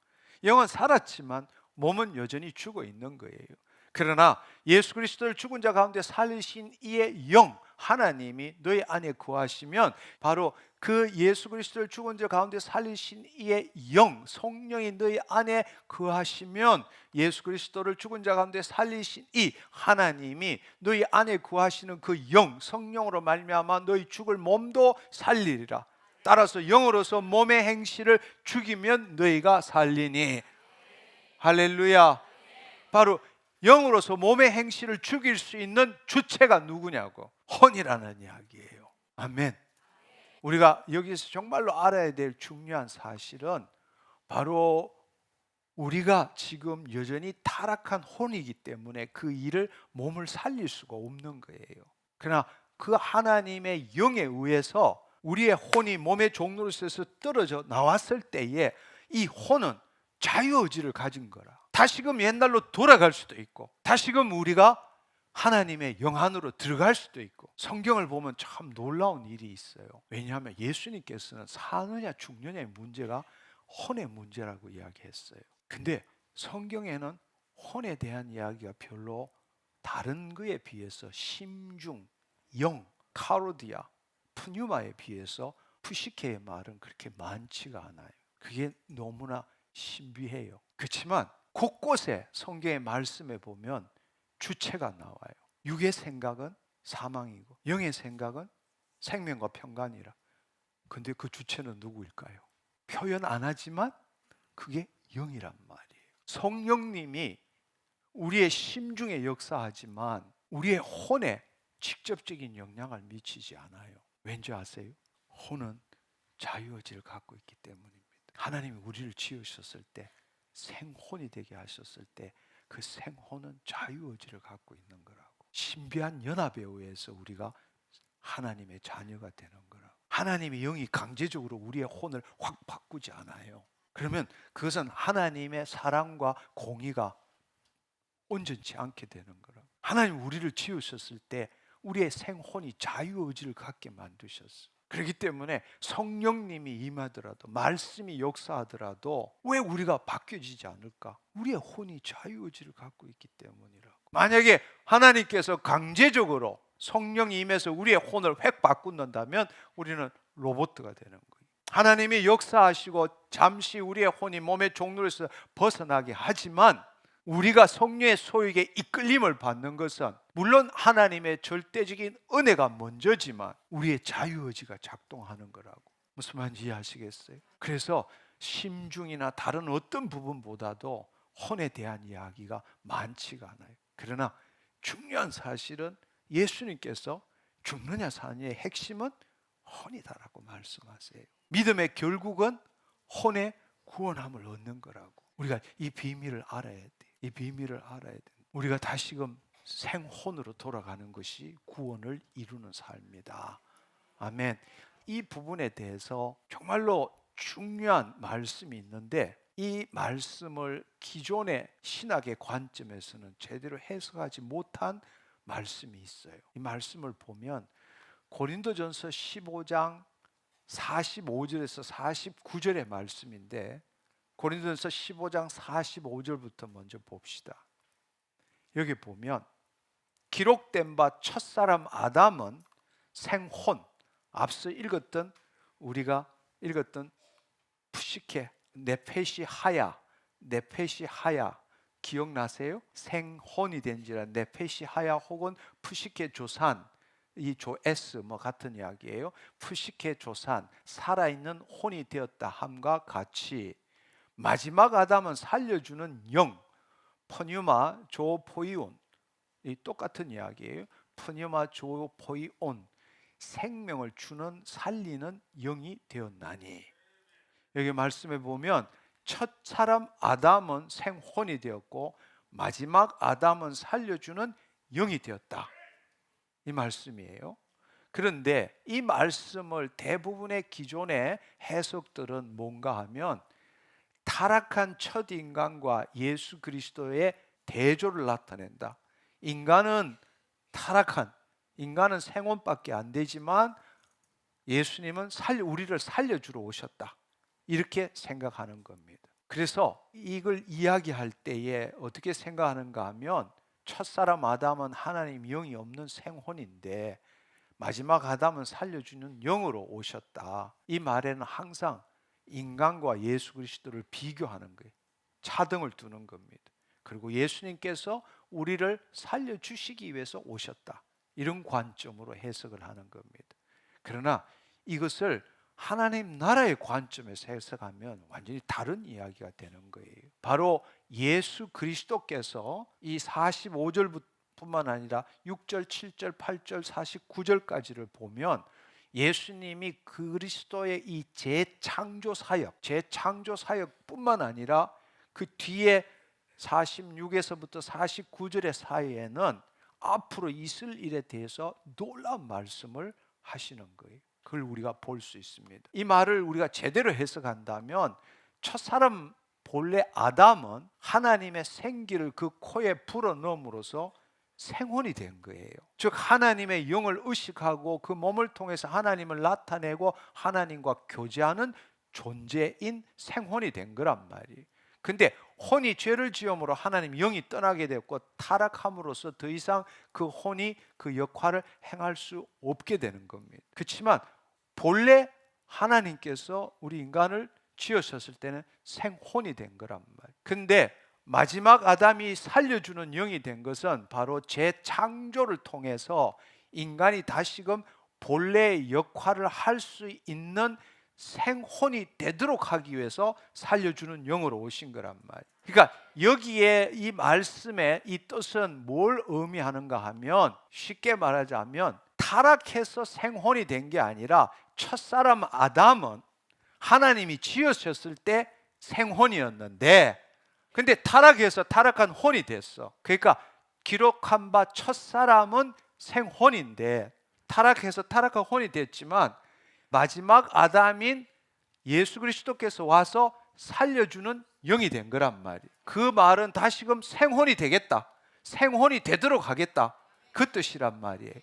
영은 살았지만 몸은 여전히 죽어 있는 거예요. 그러나 예수 그리스도를 죽은 자 가운데 살리신 이의 영, 하나님이 너희 안에 거하시면, 바로 그 예수 그리스도를 죽은 자 가운데 살리신 이의 영, 성령이 너희 안에 거하시면, 예수 그리스도를 죽은 자 가운데 살리신 이 하나님이 너희 안에 거하시는 그 영, 성령으로 말미암아 너희 죽을 몸도 살리리라. 따라서 영으로서 몸의 행실을 죽이면 너희가 살리니. 할렐루야. 바로 영으로서 몸의 행실을 죽일 수 있는 주체가 누구냐고, 혼이라는 이야기예요. 아멘. 우리가 여기서 정말로 알아야 될 중요한 사실은 바로 우리가 지금 여전히 타락한 혼이기 때문에 그 일을 몸을 살릴 수가 없는 거예요. 그러나 그 하나님의 영에 의해서 우리의 혼이 몸의 종로로서 떨어져 나왔을 때에 이 혼은 자유의지를 가진 거라. 다시금 옛날로 돌아갈 수도 있고, 다시금 우리가 하나님의 영 안으로 들어갈 수도 있고. 성경을 보면 참 놀라운 일이 있어요. 왜냐하면 예수님께서는 사느냐 죽느냐의 문제가 혼의 문제라고 이야기했어요. 근데 성경에는 혼에 대한 이야기가 별로 다른 것에 비해서 심중, 영, 카로디아, 푸뉴마에 비해서 푸시케의 말은 그렇게 많지가 않아요. 그게 너무나 신비해요. 그렇지만 곳곳에 성경의 말씀에 보면 주체가 나와요. 육의 생각은 사망이고 영의 생각은 생명과 평강이라. 근데 그 주체는 누구일까요? 표현 안 하지만 그게 영이란 말이에요. 성령님이 우리의 심중에 역사하지만 우리의 혼에 직접적인 영향을 미치지 않아요. 왠지 아세요? 혼은 자유의지를 갖고 있기 때문입니다. 하나님이 우리를 지으셨을 때, 생혼이 되게 하셨을 때 그 생혼은 자유의지를 갖고 있는 거라고. 신비한 연합에 의해서 우리가 하나님의 자녀가 되는 거라고. 하나님의 영이 강제적으로 우리의 혼을 확 바꾸지 않아요. 그러면 그것은 하나님의 사랑과 공의가 온전치 않게 되는 거라고. 하나님 우리를 지으셨을 때 우리의 생혼이 자유의지를 갖게 만드셨어요. 그렇기 때문에 성령님이 임하더라도, 말씀이 역사하더라도 왜 우리가 바뀌어지지 않을까? 우리의 혼이 자유의지를 갖고 있기 때문이라고. 만약에 하나님께서 강제적으로 성령이 임해서 우리의 혼을 획 바꾼다면 우리는 로봇가 되는 거예요. 하나님이 역사하시고 잠시 우리의 혼이 몸의 종로에서 벗어나게 하지만 우리가 성령의 소유에 이끌림을 받는 것은 물론 하나님의 절대적인 은혜가 먼저지만 우리의 자유의지가 작동하는 거라고. 무슨 말인지 이해하시겠어요? 그래서 심중이나 다른 어떤 부분보다도 혼에 대한 이야기가 많지가 않아요. 그러나 중요한 사실은 예수님께서 죽느냐 사느냐의 핵심은 혼이다라고 말씀하세요. 믿음의 결국은 혼의 구원함을 얻는 거라고. 우리가 이 비밀을 알아야 돼. 이 비밀을 알아야 돼. 우리가 다시금 생혼으로 돌아가는 것이 구원을 이루는 삶이다. 아멘. 이 부분에 대해서 정말로 중요한 말씀이 있는데 이 말씀을 기존의 신학의 관점에서는 제대로 해석하지 못한 말씀이 있어요. 이 말씀을 보면 고린도전서 15장 45절에서 49절의 말씀인데 고린도전서 15장 45절부터 먼저 봅시다. 여기 보면 기록된 바 첫사람 아담은 생혼, 앞서 우리가 읽었던 푸시케, 네페시 하야 기억나세요? 생혼이 된지라 네페시 하야 혹은 푸시케 조산, 이 조에스 같은 이야기예요. 푸시케 조산, 살아있는 혼이 되었다 함과 같이 마지막 아담은 살려주는 영, 퍼뉴마 조포이온, 이 똑같은 이야기예요. 퍼뉴마 조포이온, 생명을 주는 살리는 영이 되었나니. 여기 말씀에 보면 첫 사람 아담은 생혼이 되었고 마지막 아담은 살려주는 영이 되었다. 이 말씀이에요. 그런데 이 말씀을 대부분의 기존의 해석들은 뭔가 하면 타락한 첫 인간과 예수 그리스도의 대조를 나타낸다. 인간은 타락한, 인간은 생혼밖에 안 되지만 예수님은 우리를 살려주러 오셨다. 이렇게 생각하는 겁니다. 그래서 이걸 이야기할 때에 어떻게 생각하는가 하면 첫사람 아담은 하나님 영이 없는 생혼인데 마지막 아담은 살려주는 영으로 오셨다. 이 말에는 항상 인간과 예수 그리스도를 비교하는 거예요. 차등을 두는 겁니다. 그리고 예수님께서 우리를 살려주시기 위해서 오셨다. 이런 관점으로 해석을 하는 겁니다. 그러나 이것을 하나님 나라의 관점에서 해석하면 완전히 다른 이야기가 되는 거예요. 바로 예수 그리스도께서 이 45절뿐만 아니라 6절, 7절, 8절, 49절까지를 보면 예수님이 그리스도의 이 재창조 사역뿐만 아니라 그 뒤에 46에서부터 49절의 사이에는 앞으로 있을 일에 대해서 놀라운 말씀을 하시는 거예요. 그걸 우리가 볼 수 있습니다. 이 말을 우리가 제대로 해석한다면 첫사람 본래 아담은 하나님의 생기를 그 코에 불어넣음으로써 생혼이 된 거예요. 즉 하나님의 영을 의식하고 그 몸을 통해서 하나님을 나타내고 하나님과 교제하는 존재인 생혼이 된 거란 말이에요. 근데 혼이 죄를 지음으로 하나님 영이 떠나게 됐고 타락함으로써 더 이상 그 혼이 그 역할을 행할 수 없게 되는 겁니다. 그렇지만 본래 하나님께서 우리 인간을 지으셨을 때는 생혼이 된 거란 말이에요. 근데 마지막 아담이 살려주는 영이 된 것은 바로 재창조를 통해서 인간이 다시금 본래의 역할을 할 수 있는 생혼이 되도록 하기 위해서 살려주는 영으로 오신 거란 말이에요. 그러니까 여기에 이 말씀의 이 뜻은 뭘 의미하는가 하면 쉽게 말하자면 타락해서 생혼이 된 게 아니라 첫사람 아담은 하나님이 지으셨을 때 생혼이었는데 근데 타락해서 타락한 혼이 됐어. 그러니까 기록한 바 첫사람은 생혼인데 타락해서 타락한 혼이 됐지만 마지막 아담인 예수 그리스도께서 와서 살려주는 영이 된 거란 말이에요. 그 말은 다시금 생혼이 되겠다, 생혼이 되도록 하겠다, 그 뜻이란 말이에요.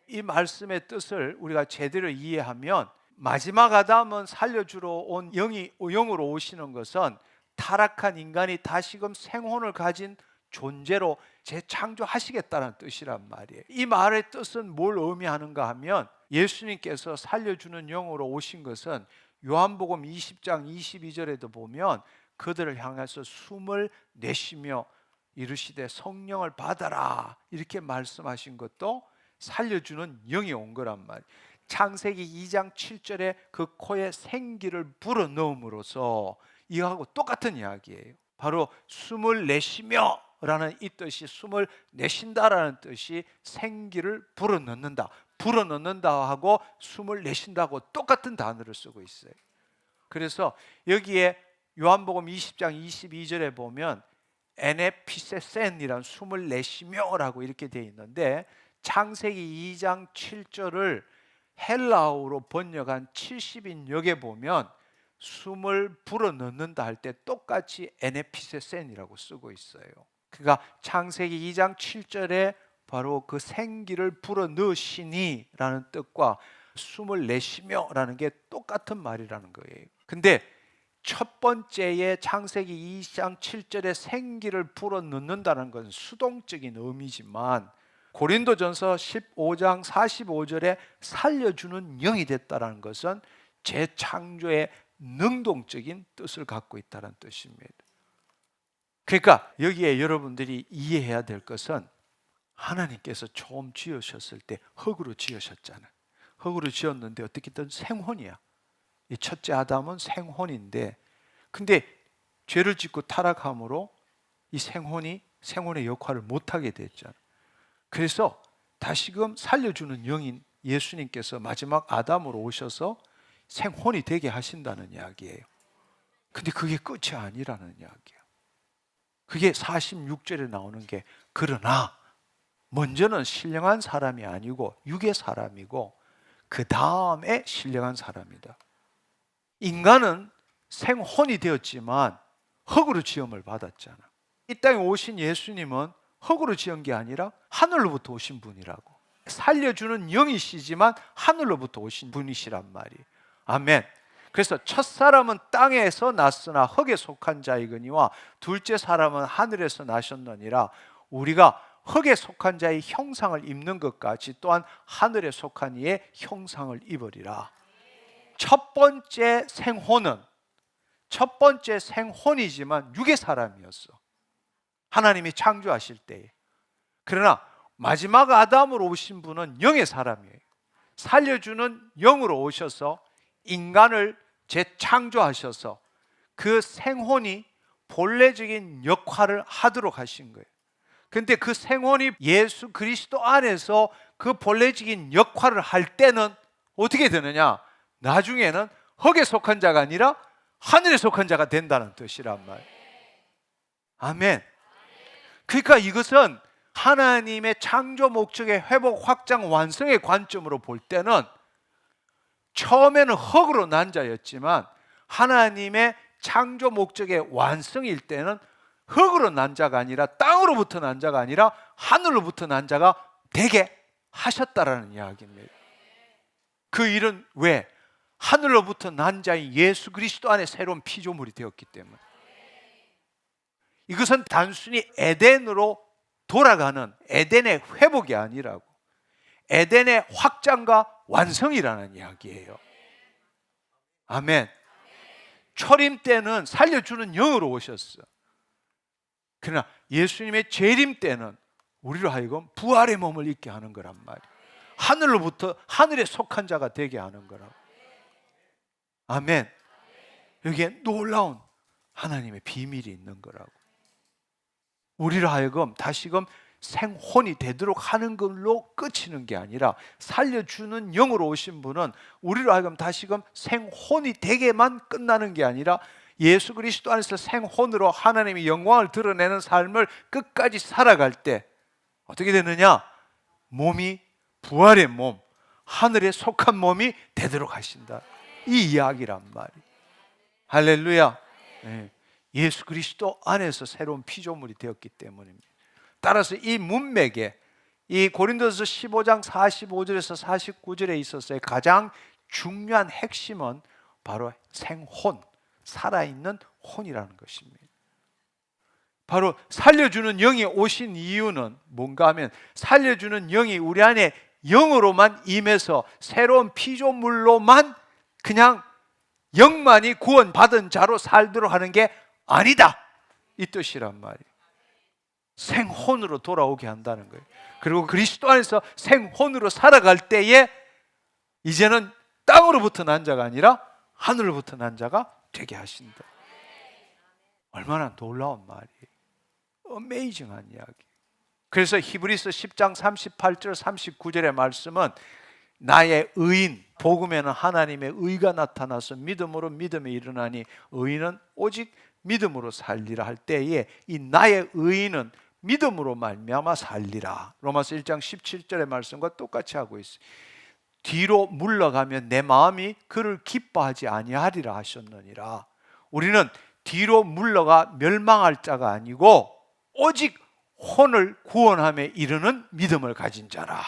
이 말씀의 뜻을 우리가 제대로 이해하면 마지막 아담은 살려주러 온 영으로 오시는 것은 타락한 인간이 다시금 생혼을 가진 존재로 재창조하시겠다는 뜻이란 말이에요. 이 말의 뜻은 뭘 의미하는가 하면 예수님께서 살려주는 영으로 오신 것은 요한복음 20장 22절에도 보면 그들을 향해서 숨을 내쉬며 이르시되 성령을 받아라 이렇게 말씀하신 것도 살려주는 영이 온 거란 말이에요. 창세기 2장 7절에 그 코에 생기를 불어넣음으로써 이거하고 똑같은 이야기예요. 바로 숨을 내쉬며 라는 이 뜻이 숨을 내쉰다라는 뜻이 생기를 불어넣는다, 불어넣는다 하고 숨을 내쉰다고 똑같은 단어를 쓰고 있어요. 그래서 여기에 요한복음 20장 22절에 보면 에네피세센이란 숨을 내쉬며라고 이렇게 되어 있는데 창세기 2장 7절을 헬라어로 번역한 70인역에 보면 숨을 불어넣는다 할 때 똑같이 에네피세센이라고 쓰고 있어요. 그러니까 창세기 2장 7절에 바로 그 생기를 불어넣으시니 라는 뜻과 숨을 내쉬며 라는 게 똑같은 말이라는 거예요. 근데 첫 번째의 창세기 2장 7절에 생기를 불어넣는다는 것은 수동적인 의미지만 고린도전서 15장 45절에 살려주는 영이 됐다는 것은 재창조의 능동적인 뜻을 갖고 있다는 뜻입니다. 그러니까 여기에 여러분들이 이해해야 될 것은 하나님께서 처음 지으셨을 때 흙으로 지으셨잖아요. 흙으로 지었는데 어떻게든 생혼이야. 이 첫째 아담은 생혼인데 근데 죄를 짓고 타락함으로 이 생혼의 역할을 못하게 됐잖아요. 그래서 다시금 살려주는 영인 예수님께서 마지막 아담으로 오셔서 생혼이 되게 하신다는 이야기예요. 근데 그게 끝이 아니라는 이야기예요. 그게 46절에 나오는 게 그러나 먼저는 신령한 사람이 아니고 육의 사람이고 그 다음에 신령한 사람이다. 인간은 생혼이 되었지만 흙으로 지음을 받았잖아. 이 땅에 오신 예수님은 흙으로 지은 게 아니라 하늘로부터 오신 분이라고. 살려주는 영이시지만 하늘로부터 오신 분이시란 말이에요. 아멘. 그래서 첫사람은 땅에서 났으나 흙에 속한 자이거니와 둘째 사람은 하늘에서 나셨느니라. 우리가 흙에 속한 자의 형상을 입는 것 같이 또한 하늘에 속한 이의 형상을 입으리라. 첫 번째 생혼이지만 육의 사람이었어. 하나님이 창조하실 때에. 그러나 마지막 아담으로 오신 분은 영의 사람이에요. 살려주는 영으로 오셔서 인간을 재창조하셔서 그 생혼이 본래적인 역할을 하도록 하신 거예요. 근데 그 생혼이 예수 그리스도 안에서 그 본래적인 역할을 할 때는 어떻게 되느냐? 나중에는 흙에 속한 자가 아니라 하늘에 속한 자가 된다는 뜻이란 말이에요. 아멘. 그러니까 이것은 하나님의 창조 목적의 회복, 확장, 완성의 관점으로 볼 때는 처음에는 흙으로 난 자였지만 하나님의 창조 목적의 완성일 때는 흙으로 난 자가 아니라 땅으로부터 난 자가 아니라 하늘로부터 난 자가 되게 하셨다라는 이야기입니다. 그 일은 왜? 하늘로부터 난 자인 예수 그리스도 안에 새로운 피조물이 되었기 때문에. 이것은 단순히 에덴으로 돌아가는 에덴의 회복이 아니라고, 에덴의 확장과 완성이라는 이야기예요. 아멘. 초림 때는 살려주는 영으로 오셨어. 그러나 예수님의 재림 때는 우리로 하여금 부활의 몸을 입게 하는 거란 말이에요. 하늘로부터 하늘에 속한 자가 되게 하는 거라고. 아멘. 여기에 놀라운 하나님의 비밀이 있는 거라고. 우리로 하여금 다시금 생혼이 되도록 하는 걸로 끝이는 게 아니라 살려주는 영으로 오신 분은 우리로 하여금 다시금 생혼이 되게만 끝나는 게 아니라 예수 그리스도 안에서 생혼으로 하나님의 영광을 드러내는 삶을 끝까지 살아갈 때 어떻게 되느냐? 몸이 부활의 몸, 하늘에 속한 몸이 되도록 하신다. 이 이야기란 말이에요. 할렐루야. 네. 예수 그리스도 안에서 새로운 피조물이 되었기 때문입니다. 따라서 이 문맥에 이 고린도서 15장 45절에서 49절에 있어서의 가장 중요한 핵심은 바로 생혼, 살아있는 혼이라는 것입니다. 바로 살려주는 영이 오신 이유는 뭔가 하면 살려주는 영이 우리 안에 영으로만 임해서 새로운 피조물로만 그냥 영만이 구원받은 자로 살도록 하는 게 아니다, 이 뜻이란 말이에요. 생혼으로 돌아오게 한다는 거예요. 그리고 그리스도 안에서 생혼으로 살아갈 때에 이제는 땅으로부터 난 자가 아니라 하늘로부터 난 자가 되게 하신다. 얼마나 놀라운 말이에요. 어메이징한 이야기. 그래서 히브리서 10장 38절 39절의 말씀은 나의 의인, 복음에는 하나님의 의가 나타나서 믿음으로 믿음에 일어나니 의인은 오직 믿음으로 살리라 할 때에 이 나의 의인은 믿음으로 말미암아 살리라. 로마서 1장 17절의 말씀과 똑같이 하고 있어요. 뒤로 물러가면 내 마음이 그를 기뻐하지 아니하리라 하셨느니라. 우리는 뒤로 물러가 멸망할 자가 아니고 오직 혼을 구원함에 이르는 믿음을 가진 자라.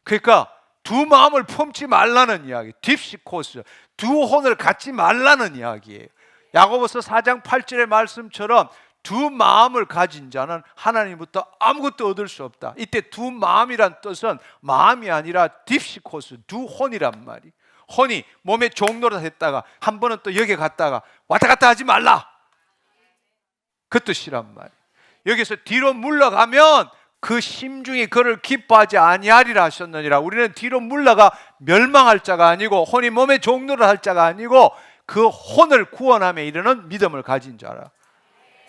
그러니까 두 마음을 품지 말라는 이야기, 딥시코스, 두 혼을 갖지 말라는 이야기예요. 야고보서 4장 8절의 말씀처럼 두 마음을 가진 자는 하나님부터 아무것도 얻을 수 없다. 이때 두 마음이란 뜻은 마음이 아니라 딥시코스, 두 혼이란 말이. 혼이 몸에 종노릇 했다가 한 번은 또 여기 갔다가 왔다 갔다 하지 말라, 그 뜻이란 말이. 여기서 뒤로 물러가면 그 심중이 그를 기뻐하지 아니하리라 하셨느니라. 우리는 뒤로 물러가 멸망할 자가 아니고 혼이 몸에 종노릇 할 자가 아니고 그 혼을 구원함에 이르는 믿음을 가진 자라.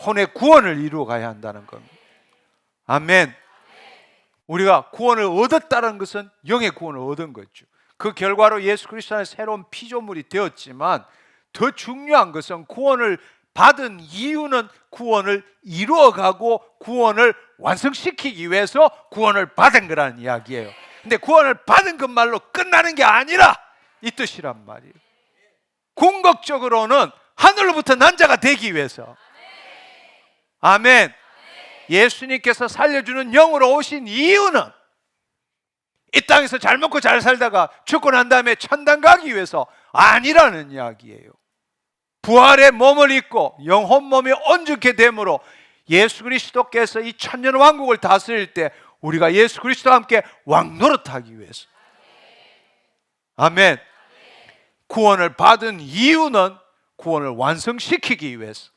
혼의 구원을 이루어 가야 한다는 겁니다. 아멘. 우리가 구원을 얻었다는 것은 영의 구원을 얻은 거죠. 그 결과로 예수 그리스도 안에 새로운 피조물이 되었지만 더 중요한 것은 구원을 받은 이유는 구원을 이루어가고 구원을 완성시키기 위해서 구원을 받은 거라는 이야기예요. 근데 구원을 받은 것말로 끝나는 게 아니라 이 뜻이란 말이에요. 궁극적으로는 하늘로부터 난 자가 되기 위해서. 아멘. 예수님께서 살려주는 영으로 오신 이유는 이 땅에서 잘 먹고 잘 살다가 죽고 난 다음에 천당 가기 위해서 아니라는 이야기예요. 부활의 몸을 입고 영혼 몸이 온전케 됨으로 예수 그리스도께서 이 천년 왕국을 다스릴 때 우리가 예수 그리스도와 함께 왕노릇하기 위해서. 아멘. 구원을 받은 이유는 구원을 완성시키기 위해서.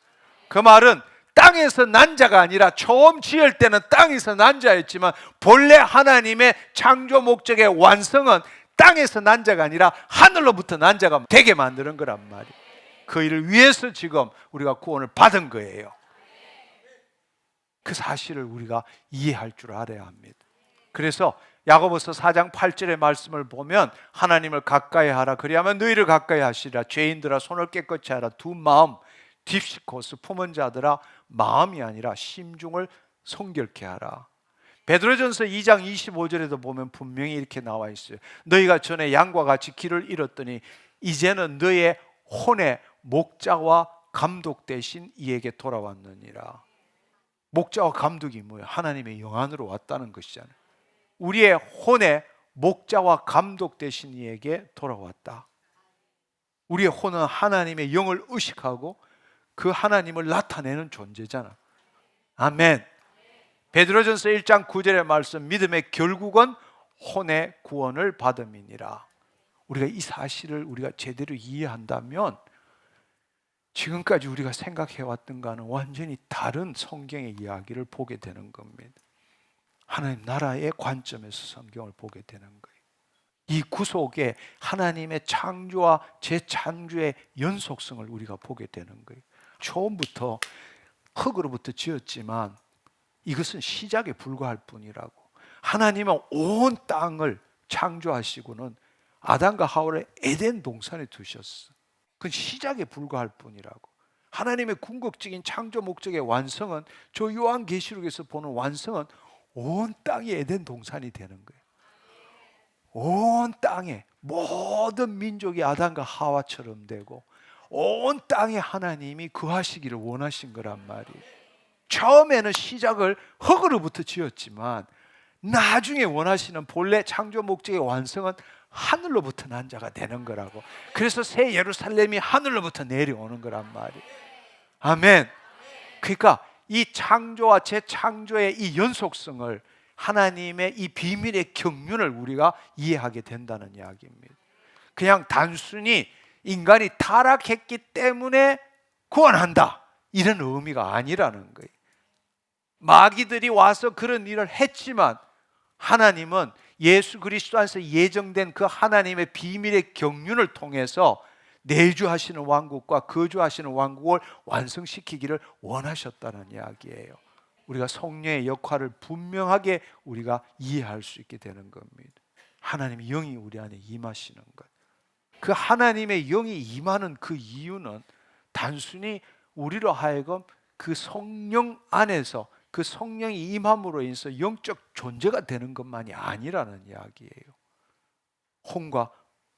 그 말은 땅에서 난 자가 아니라 처음 지을 때는 땅에서 난 자였지만 본래 하나님의 창조 목적의 완성은 땅에서 난 자가 아니라 하늘로부터 난 자가 되게 만드는 거란 말이에요. 그 일을 위해서 지금 우리가 구원을 받은 거예요. 그 사실을 우리가 이해할 줄 알아야 합니다. 그래서 야고보서 4장 8절의 말씀을 보면 하나님을 가까이 하라 그리하면 너희를 가까이 하시리라. 죄인들아 손을 깨끗이 하라. 두 마음 딥시코스 품은 자들아 마음이 아니라 심중을 성결케 하라. 베드로전서 2장 25절에도 보면 분명히 이렇게 나와 있어요. 너희가 전에 양과 같이 길을 잃었더니 이제는 너의 혼의 목자와 감독 대신 이에게 돌아왔느니라. 목자와 감독이 뭐예요? 하나님의 영 안으로 왔다는 것이잖아요. 우리의 혼의 목자와 감독 대신 이에게 돌아왔다. 우리의 혼은 하나님의 영을 의식하고 그 하나님을 나타내는 존재잖아. 아멘. 베드로전서 1장 9절의 말씀, 믿음의 결국은 혼의 구원을 받음이니라. 우리가 이 사실을 우리가 제대로 이해한다면 지금까지 우리가 생각해왔던 것과는 완전히 다른 성경의 이야기를 보게 되는 겁니다. 하나님 나라의 관점에서 성경을 보게 되는 거예요. 이 구속에 하나님의 창조와 재창조의 연속성을 우리가 보게 되는 거예요. 처음부터 흙으로부터 지었지만 이것은 시작에 불과할 뿐이라고. 하나님은 온 땅을 창조하시고는 아담과 하와를 에덴 동산에 두셨어. 그건 시작에 불과할 뿐이라고. 하나님의 궁극적인 창조 목적의 완성은, 저 요한계시록에서 보는 완성은 온 땅이 에덴 동산이 되는 거예요. 온 땅에 모든 민족이 아담과 하와처럼 되고 온 땅에 하나님이 거하시기를 원하신 거란 말이에요. 처음에는 시작을 흙으로부터 지었지만 나중에 원하시는 본래 창조 목적의 완성은 하늘로부터 난 자가 되는 거라고. 그래서 새 예루살렘이 하늘로부터 내려오는 거란 말이에요. 아멘. 그러니까 이 창조와 재창조의 이 연속성을, 하나님의 이 비밀의 경륜을 우리가 이해하게 된다는 이야기입니다. 그냥 단순히 인간이 타락했기 때문에 구원한다 이런 의미가 아니라는 거예요. 마귀들이 와서 그런 일을 했지만 하나님은 예수 그리스도 안에서 예정된 그 하나님의 비밀의 경륜을 통해서 내주하시는 왕국과 거주하시는 왕국을 완성시키기를 원하셨다는 이야기예요. 우리가 성령의 역할을 분명하게 우리가 이해할 수 있게 되는 겁니다. 하나님의 영이 우리 안에 임하시는 것. 그 하나님의 영이 임하는 그 이유는 단순히 우리로 하여금 그 성령 안에서 그 성령이 임함으로 인해서 영적 존재가 되는 것만이 아니라는 이야기예요. 혼과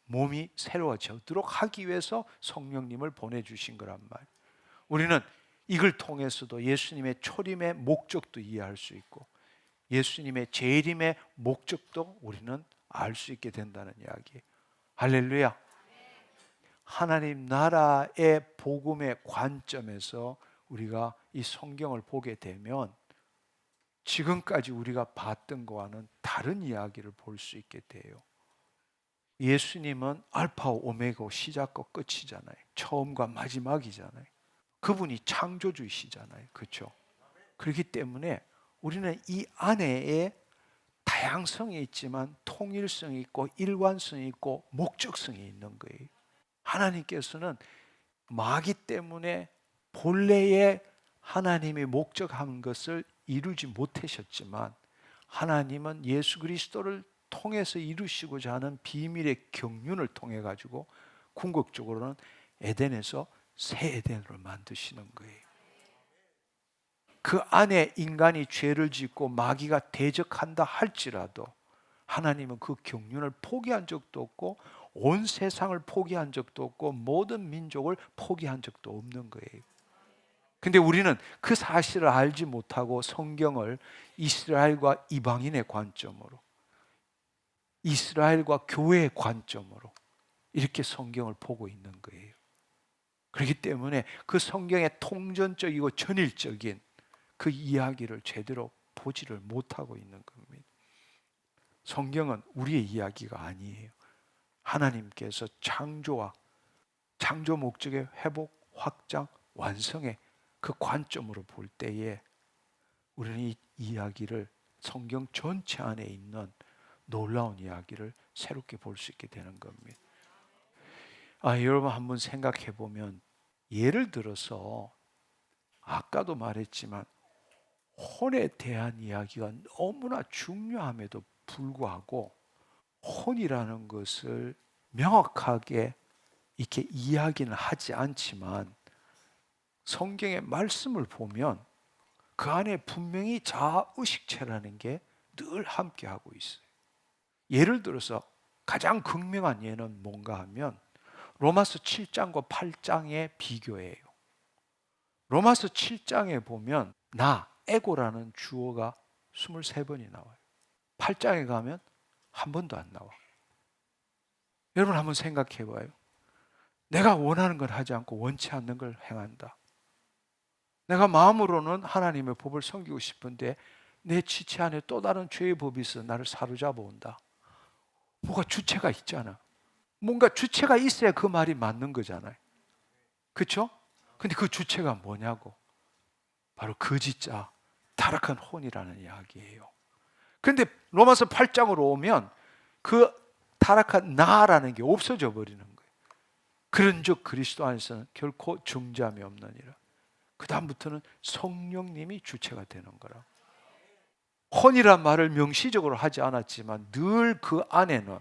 몸이 새로워지도록 하기 위해서 성령님을 보내주신 거란 말. 우리는 이걸 통해서도 예수님의 초림의 목적도 이해할 수 있고 예수님의 재림의 목적도 우리는 알 수 있게 된다는 이야기예요. 할렐루야. 하나님 나라의 복음의 관점에서 우리가 이 성경을 보게 되면 지금까지 우리가 봤던 것과는 다른 이야기를 볼 수 있게 돼요. 예수님은 알파와 오메가고 시작과 끝이잖아요. 처음과 마지막이잖아요. 그분이 창조주이시잖아요. 그렇죠? 그렇기 때문에 우리는 이 안에 다양성이 있지만 통일성이 있고 일관성이 있고 목적성이 있는 거예요. 하나님께서는 마귀 때문에 본래의 하나님이 목적한 것을 이루지 못하셨지만 하나님은 예수 그리스도를 통해서 이루시고자 하는 비밀의 경륜을 통해 가지고 궁극적으로는 에덴에서 새 에덴으로 만드시는 거예요. 그 안에 인간이 죄를 짓고 마귀가 대적한다 할지라도 하나님은 그 경륜을 포기한 적도 없고 온 세상을 포기한 적도 없고 모든 민족을 포기한 적도 없는 거예요. 근데 우리는 그 사실을 알지 못하고 성경을 이스라엘과 이방인의 관점으로, 이스라엘과 교회의 관점으로 이렇게 성경을 보고 있는 거예요. 그렇기 때문에 그 성경의 통전적이고 전일적인 그 이야기를 제대로 보지를 못하고 있는 겁니다. 성경은 우리의 이야기가 아니에요. 하나님께서 창조와 창조 목적의 회복, 확장, 완성의 그 관점으로 볼 때에 우리는 이 이야기를 성경 전체 안에 있는 놀라운 이야기를 새롭게 볼 수 있게 되는 겁니다. 여러분 한번 생각해 보면, 예를 들어서 아까도 말했지만 혼에 대한 이야기가 너무나 중요함에도 불구하고 혼이라는 것을 명확하게 이렇게 이야기는 하지 않지만 성경의 말씀을 보면 그 안에 분명히 자아의식체라는 게 늘 함께하고 있어요. 예를 들어서 가장 극명한 예는 뭔가 하면 로마서 7장과 8장의 비교예요. 로마서 7장에 보면 나, 에고라는 주어가 23번이 나와요. 8장에 가면 한 번도 안 나와. 여러분 한번 생각해 봐요. 내가 원하는 걸 하지 않고 원치 않는 걸 행한다. 내가 마음으로는 하나님의 법을 섬기고 싶은데 내 지체 안에 또 다른 죄의 법이 있어 나를 사로잡아 온다. 뭐가 주체가 있잖아. 뭔가 주체가 있어야 그 말이 맞는 거잖아요. 그렇죠? 근데 그 주체가 뭐냐고. 바로 거짓자, 타락한 혼이라는 이야기예요. 근데 로마서 8장으로 오면 그 타락한 나라는 게 없어져 버리는 거예요. 그런즉 그리스도 안에서는 결코 정죄함이 없느니라. 그 다음부터는 성령님이 주체가 되는 거라. 혼이란 말을 명시적으로 하지 않았지만 늘 그 안에는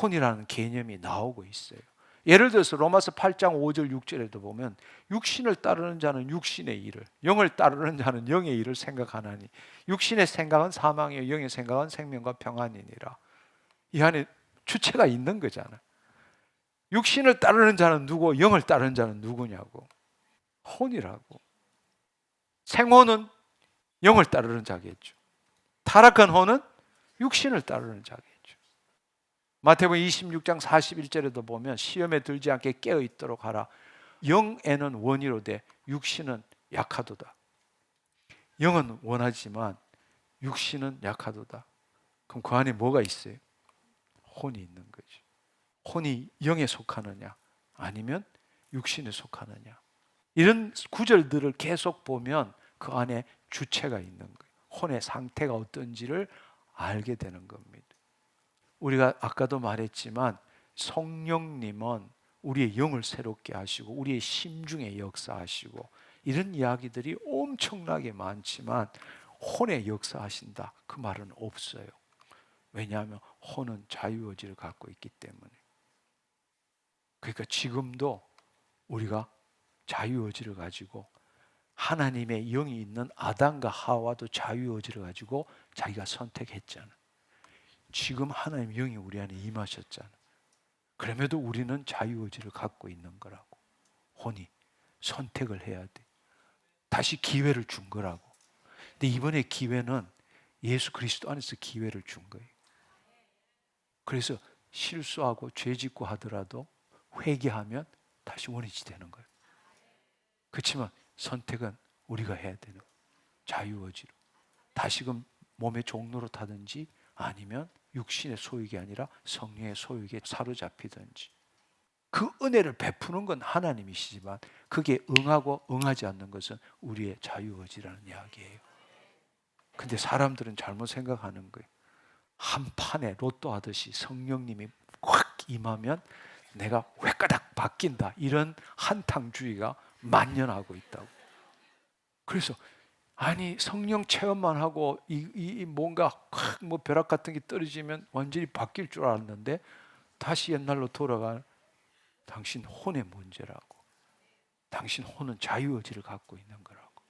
혼이라는 개념이 나오고 있어요. 예를 들어서 로마서 8장 5절 6절에도 보면 육신을 따르는 자는 육신의 일을, 영을 따르는 자는 영의 일을 생각하나니 육신의 생각은 사망이요 영의 생각은 생명과 평안이니라. 이 안에 주체가 있는 거잖아. 육신을 따르는 자는 누구, 영을 따르는 자는 누구냐고. 혼이라고. 생혼은 영을 따르는 자겠죠. 타락한 혼은 육신을 따르는 자겠죠. 마태복음 26장 41절에도 보면 시험에 들지 않게 깨어 있도록 하라. 영에는 원이로되 육신은 약하도다. 영은 원하지만 육신은 약하도다. 그럼 그 안에 뭐가 있어요? 혼이 있는 거죠. 혼이 영에 속하느냐 아니면 육신에 속하느냐. 이런 구절들을 계속 보면 그 안에 주체가 있는 거예요. 혼의 상태가 어떤지를 알게 되는 겁니다. 우리가 아까도 말했지만 성령님은 우리의 영을 새롭게 하시고 우리의 심중에 역사하시고 이런 이야기들이 엄청나게 많지만 혼에 역사하신다 그 말은 없어요. 왜냐하면 혼은 자유의지를 갖고 있기 때문에. 그러니까 지금도 우리가 자유의지를 가지고 하나님의 영이 있는 아담과 하와도 자유의지를 가지고 자기가 선택했잖아. 지금 하나님의 영이 우리 안에 임하셨잖아. 그럼에도 우리는 자유의지를 갖고 있는 거라고. 혼이 선택을 해야 돼. 다시 기회를 준 거라고. 근데 이번에 기회는 예수 그리스도 안에서 기회를 준 거예요. 그래서 실수하고 죄짓고 하더라도 회개하면 다시 원위치 되는 거예요. 그렇지만 선택은 우리가 해야 되는 거예요. 자유의지로. 다시금 몸의 종로로 타든지 아니면 육신의 소유가 아니라 성령의 소유에 사로잡히든지. 그 은혜를 베푸는 건 하나님이시지만 그게 응하고 응하지 않는 것은 우리의 자유의지라는 이야기예요. 근데 사람들은 잘못 생각하는 거예요. 한 판에 로또 하듯이 성령님이 확 임하면 내가 획가닥 바뀐다. 이런 한탕주의가 만연하고 있다고. 그래서 아니 성령 체험만 하고 이 뭔가 뭐 벼락 같은 게 떨어지면 완전히 바뀔 줄 알았는데 다시 옛날로 돌아갈 당신 혼의 문제라고. 당신 혼은 자유의지를 갖고 있는 거라고.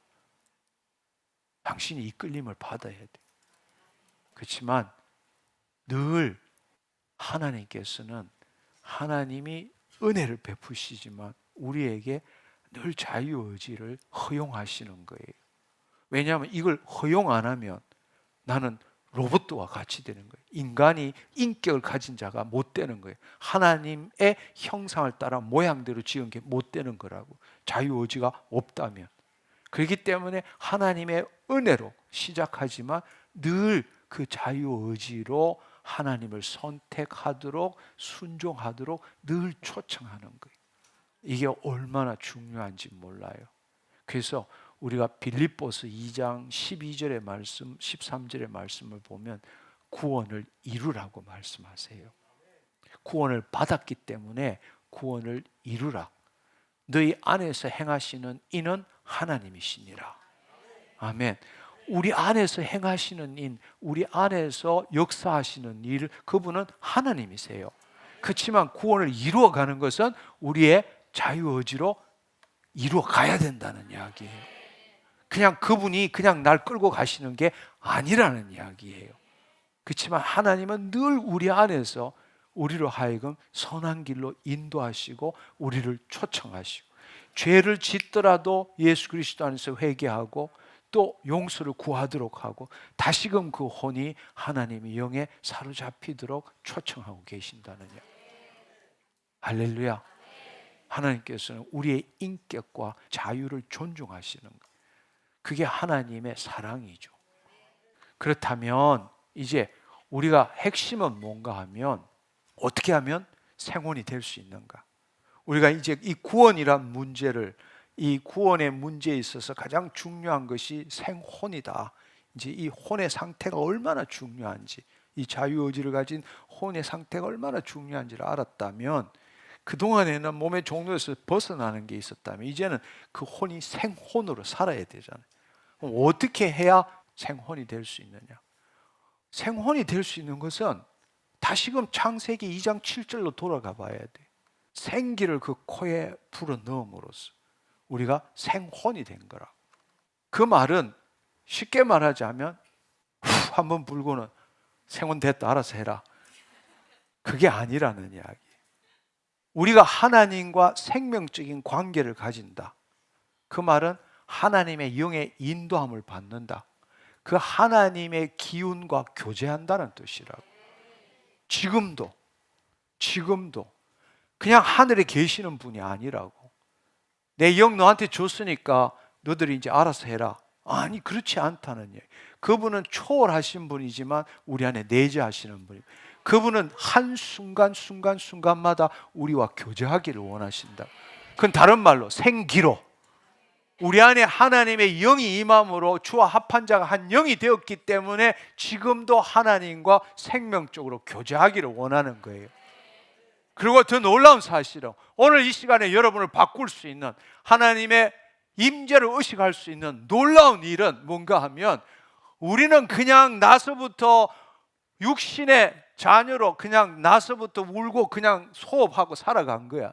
당신이 이끌림을 받아야 돼. 그렇지만 늘 하나님께서는 하나님이 은혜를 베푸시지만 우리에게 늘 자유의지를 허용하시는 거예요. 왜냐하면 이걸 허용 안 하면 나는 로봇과 같이 되는 거예요. 인간이 인격을 가진 자가 못 되는 거예요. 하나님의 형상을 따라 모양대로 지은 게 못 되는 거라고. 자유의지가 없다면. 그렇기 때문에 하나님의 은혜로 시작하지만 늘 그 자유의지로 하나님을 선택하도록 순종하도록 늘 초청하는 거예요. 이게 얼마나 중요한지 몰라요. 그래서 우리가 빌립보서 2장 12절의 말씀, 13절의 말씀을 보면 구원을 이루라고 말씀하세요. 구원을 받았기 때문에 구원을 이루라. 너희 안에서 행하시는 이는 하나님이시니라. 아멘. 우리 안에서 행하시는 인, 우리 안에서 역사하시는 일, 그분은 하나님이세요. 그렇지만 구원을 이루어가는 것은 우리의 자유의지로 이루어가야 된다는 이야기예요. 그냥 그분이 그냥 날 끌고 가시는 게 아니라는 이야기예요. 그렇지만 하나님은 늘 우리 안에서 우리로 하여금 선한 길로 인도하시고 우리를 초청하시고, 죄를 짓더라도 예수 그리스도 안에서 회개하고 또 용서를 구하도록 하고 다시금 그 혼이 하나님의 영에 사로잡히도록 초청하고 계신다는 이야기. 할렐루야. 하나님께서는 우리의 인격과 자유를 존중하시는 것, 그게 하나님의 사랑이죠. 그렇다면 이제 우리가 핵심은 뭔가 하면, 어떻게 하면 생혼이 될 수 있는가? 우리가 이제 이 구원이란 문제를, 이 구원의 문제에 있어서 가장 중요한 것이 생혼이다. 이제 이 혼의 상태가 얼마나 중요한지, 이 자유의지를 가진 혼의 상태가 얼마나 중요한지를 알았다면, 그동안에는 몸의 종로에서 벗어나는 게 있었다면 이제는 그 혼이 생혼으로 살아야 되잖아요. 그럼 어떻게 해야 생혼이 될 수 있느냐? 생혼이 될 수 있는 것은 다시금 창세기 2장 7절로 돌아가 봐야 돼. 생기를 그 코에 불어 넣음으로써 우리가 생혼이 된 거라. 그 말은 쉽게 말하자면 한번 불고는 생혼 됐다, 알아서 해라, 그게 아니라는 이야기. 우리가 하나님과 생명적인 관계를 가진다. 그 말은 하나님의 영의 인도함을 받는다. 그 하나님의 기운과 교제한다는 뜻이라고. 지금도 그냥 하늘에 계시는 분이 아니라고. 내 영 너한테 줬으니까 너들이 이제 알아서 해라. 아니, 그렇지 않다는 얘기. 그분은 초월하신 분이지만 우리 안에 내재하시는 분이고, 그분은 한순간마다 우리와 교제하기를 원하신다. 그건 다른 말로 생기로, 우리 안에 하나님의 영이 임함으로 주와 합한 자가 한 영이 되었기 때문에 지금도 하나님과 생명적으로 교제하기를 원하는 거예요. 그리고 더 놀라운 사실은 오늘 이 시간에 여러분을 바꿀 수 있는, 하나님의 임재를 의식할 수 있는 놀라운 일은 뭔가 하면, 우리는 그냥 나서부터 육신의 자녀로 그냥 나서부터 울고 그냥 소업하고 살아간 거야.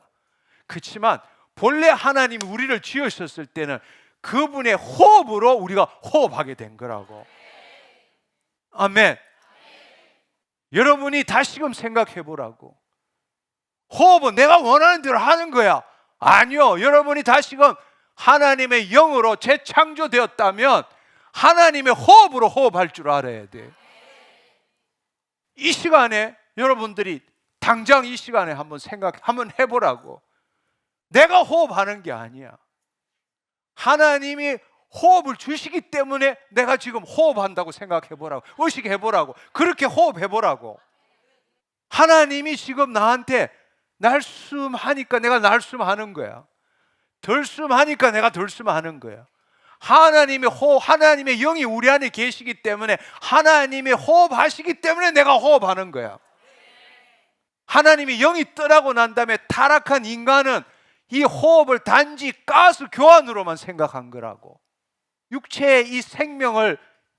그렇지만 본래 하나님이 우리를 지으셨을 때는 그분의 호흡으로 우리가 호흡하게 된 거라고. 아멘. 여러분이 다시금 생각해 보라고. 호흡은 내가 원하는 대로 하는 거야. 아니요. 여러분이 다시금 하나님의 영으로 재창조되었다면 하나님의 호흡으로 호흡할 줄 알아야 돼. 이 시간에 여러분들이 당장 이 시간에 한번 해보라고. 내가 호흡하는 게 아니야. 하나님이 호흡을 주시기 때문에 내가 지금 호흡한다고 생각해보라고, 의식해보라고, 그렇게 호흡해보라고. 하나님이 지금 나한테 날숨하니까 내가 날숨하는 거야. 덜숨하니까 내가 덜숨하는 거야. 하나님의 호흡, 하나님의 영이 우리 안에 계시기 때문에, 하나님의 호흡하시기 때문에 내가 호흡하는 거야. 하나님의 영이 떠나고 난 다음에 타락한 인간은 이 호흡을 단지 가스 교환으로만 생각한 거라고. 육체의 이 생명을,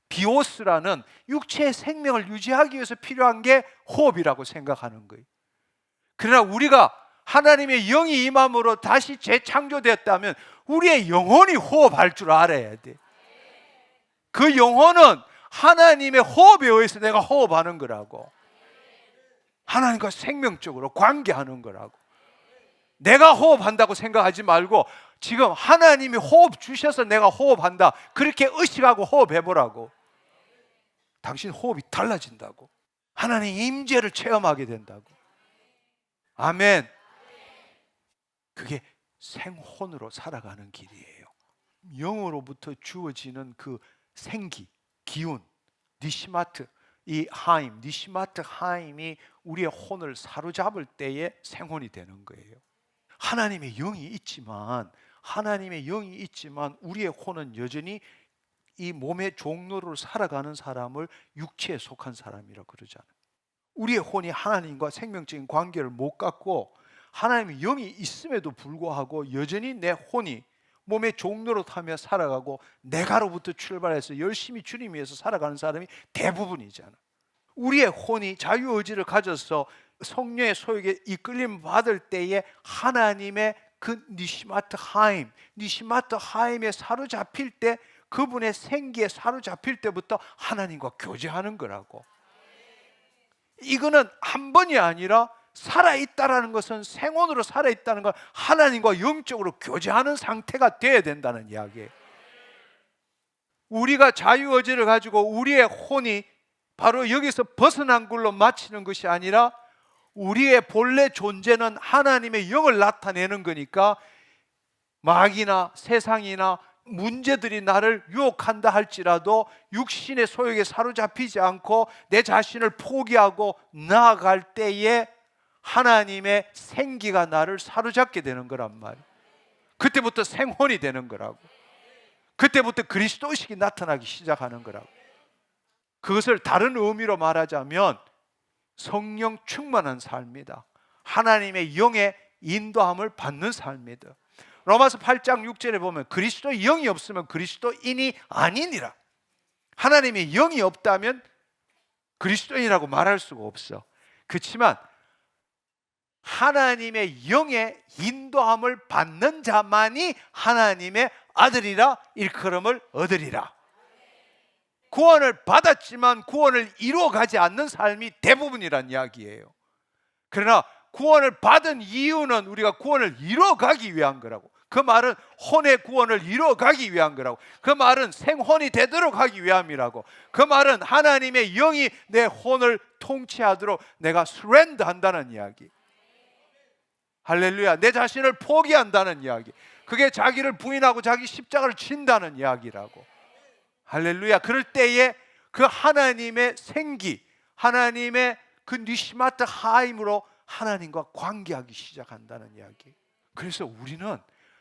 비오스라는 육체의 생명을 유지하기 위해서 필요한 게 호흡이라고 생각하는 거예요. 그러나 우리가 하나님의 영이 임함으로 다시 재창조되었다면 우리의 영혼이 호흡할 줄 알아야 돼. 그 영혼은 하나님의 호흡에 의해서 내가 호흡하는 거라고. 하나님과 생명적으로 관계하는 거라고. 내가 호흡한다고 생각하지 말고 지금 하나님이 호흡 주셔서 내가 호흡한다, 그렇게 의식하고 호흡해보라고. 당신 호흡이 달라진다고. 하나님의 임재를 체험하게 된다고. 아멘. 그게 생혼으로 살아가는 길이에요. 영으로부터 주어지는 그 생기, 기운, 니시마트, 이 하임, 니시마트 하임이 우리의 혼을 사로잡을 때에 생혼이 되는 거예요. 하나님의 영이 있지만 우리의 혼은 여전히 이 몸의 종로로 살아가는 사람을 육체에 속한 사람이라고 그러잖아요. 우리의 혼이 하나님과 생명적인 관계를 못 갖고 하나님의 영이 있음에도 불구하고 여전히 내 혼이 몸의 종로로 타며 살아가고 내가로부터 출발해서 열심히 주님 위해서 살아가는 사람이 대부분이잖아. 우리의 혼이 자유의지를 가져서 성령의 소욕에 이끌림 받을 때에 하나님의 그 니시마트 하임에 사로잡힐 때, 그분의 생기에 사로잡힐 때부터 하나님과 교제하는 거라고. 이거는 한 번이 아니라 살아있다라는 것은, 생혼으로 살아있다는 건 하나님과 영적으로 교제하는 상태가 돼야 된다는 이야기예요. 우리가 자유의지를 가지고 우리의 혼이 바로 여기서 벗어난 걸로 마치는 것이 아니라 우리의 본래 존재는 하나님의 영을 나타내는 거니까 마귀나 세상이나 문제들이 나를 유혹한다 할지라도 육신의 소욕에 사로잡히지 않고 내 자신을 포기하고 나아갈 때에 하나님의 생기가 나를 사로잡게 되는 거란 말이에요. 그때부터 생혼이 되는 거라고. 그때부터 그리스도의식이 나타나기 시작하는 거라고. 그것을 다른 의미로 말하자면 성령 충만한 삶이다. 하나님의 영의 인도함을 받는 삶이다. 로마서 8장 6절에 보면 그리스도의 영이 없으면 그리스도인이 아니니라. 하나님의 영이 없다면 그리스도인이라고 말할 수가 없어. 그렇지만 하나님의 영의 인도함을 받는 자만이 하나님의 아들이라 일컬음을 얻으리라. 구원을 받았지만 구원을 이루어가지 않는 삶이 대부분이란 이야기예요. 그러나 구원을 받은 이유는 우리가 구원을 이루어가기 위한 거라고. 그 말은 혼의 구원을 이루어가기 위한 거라고. 그 말은 생혼이 되도록 하기 위함이라고. 그 말은 하나님의 영이 내 혼을 통치하도록 내가 surrender 한다는 이야기. 할렐루야. 내 자신을 포기한다는 이야기. 그게 자기를 부인하고 자기 십자가를 진다는 이야기라고. 할렐루야. 그럴 때에 그 하나님의 생기, 하나님의 그 니시마트 하임으로 하나님과 관계하기 시작한다는 이야기. 그래서 우리는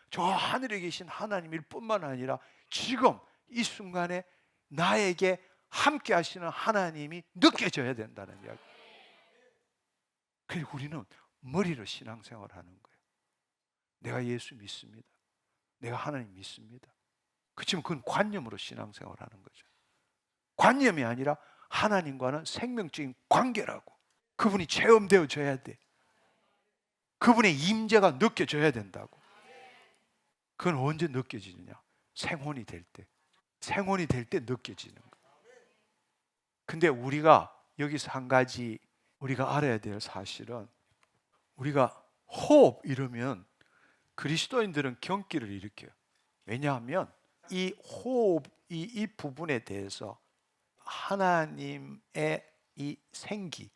저 하늘에 계신 하나님일 뿐만 아니라 지금 이 순간에 나에게 함께 하시는 하나님이 느껴져야 된다는 이야기. 그리고 우리는 머리로 신앙생활을 하는 거예요. 내가 예수 믿습니다. 내가 하나님 믿습니다. 그렇지만 그건 관념으로 신앙생활을 하는 거죠. 관념이 아니라 하나님과는 생명적인 관계라고. 그분이 체험되어져야 돼. 그분의 임재가 느껴져야 된다고. 그건 언제 느껴지느냐? 생혼이 될 때. 생혼이 될 때 느껴지는 거예요. 근데 우리가 여기서 한 가지 우리가 알아야 될 사실은, 우리가 호흡 이러면 그리스도인들은 경기를 일으켜요. 왜냐하면 이 호흡, 이 부분에 대해서 하나님의 이 생기,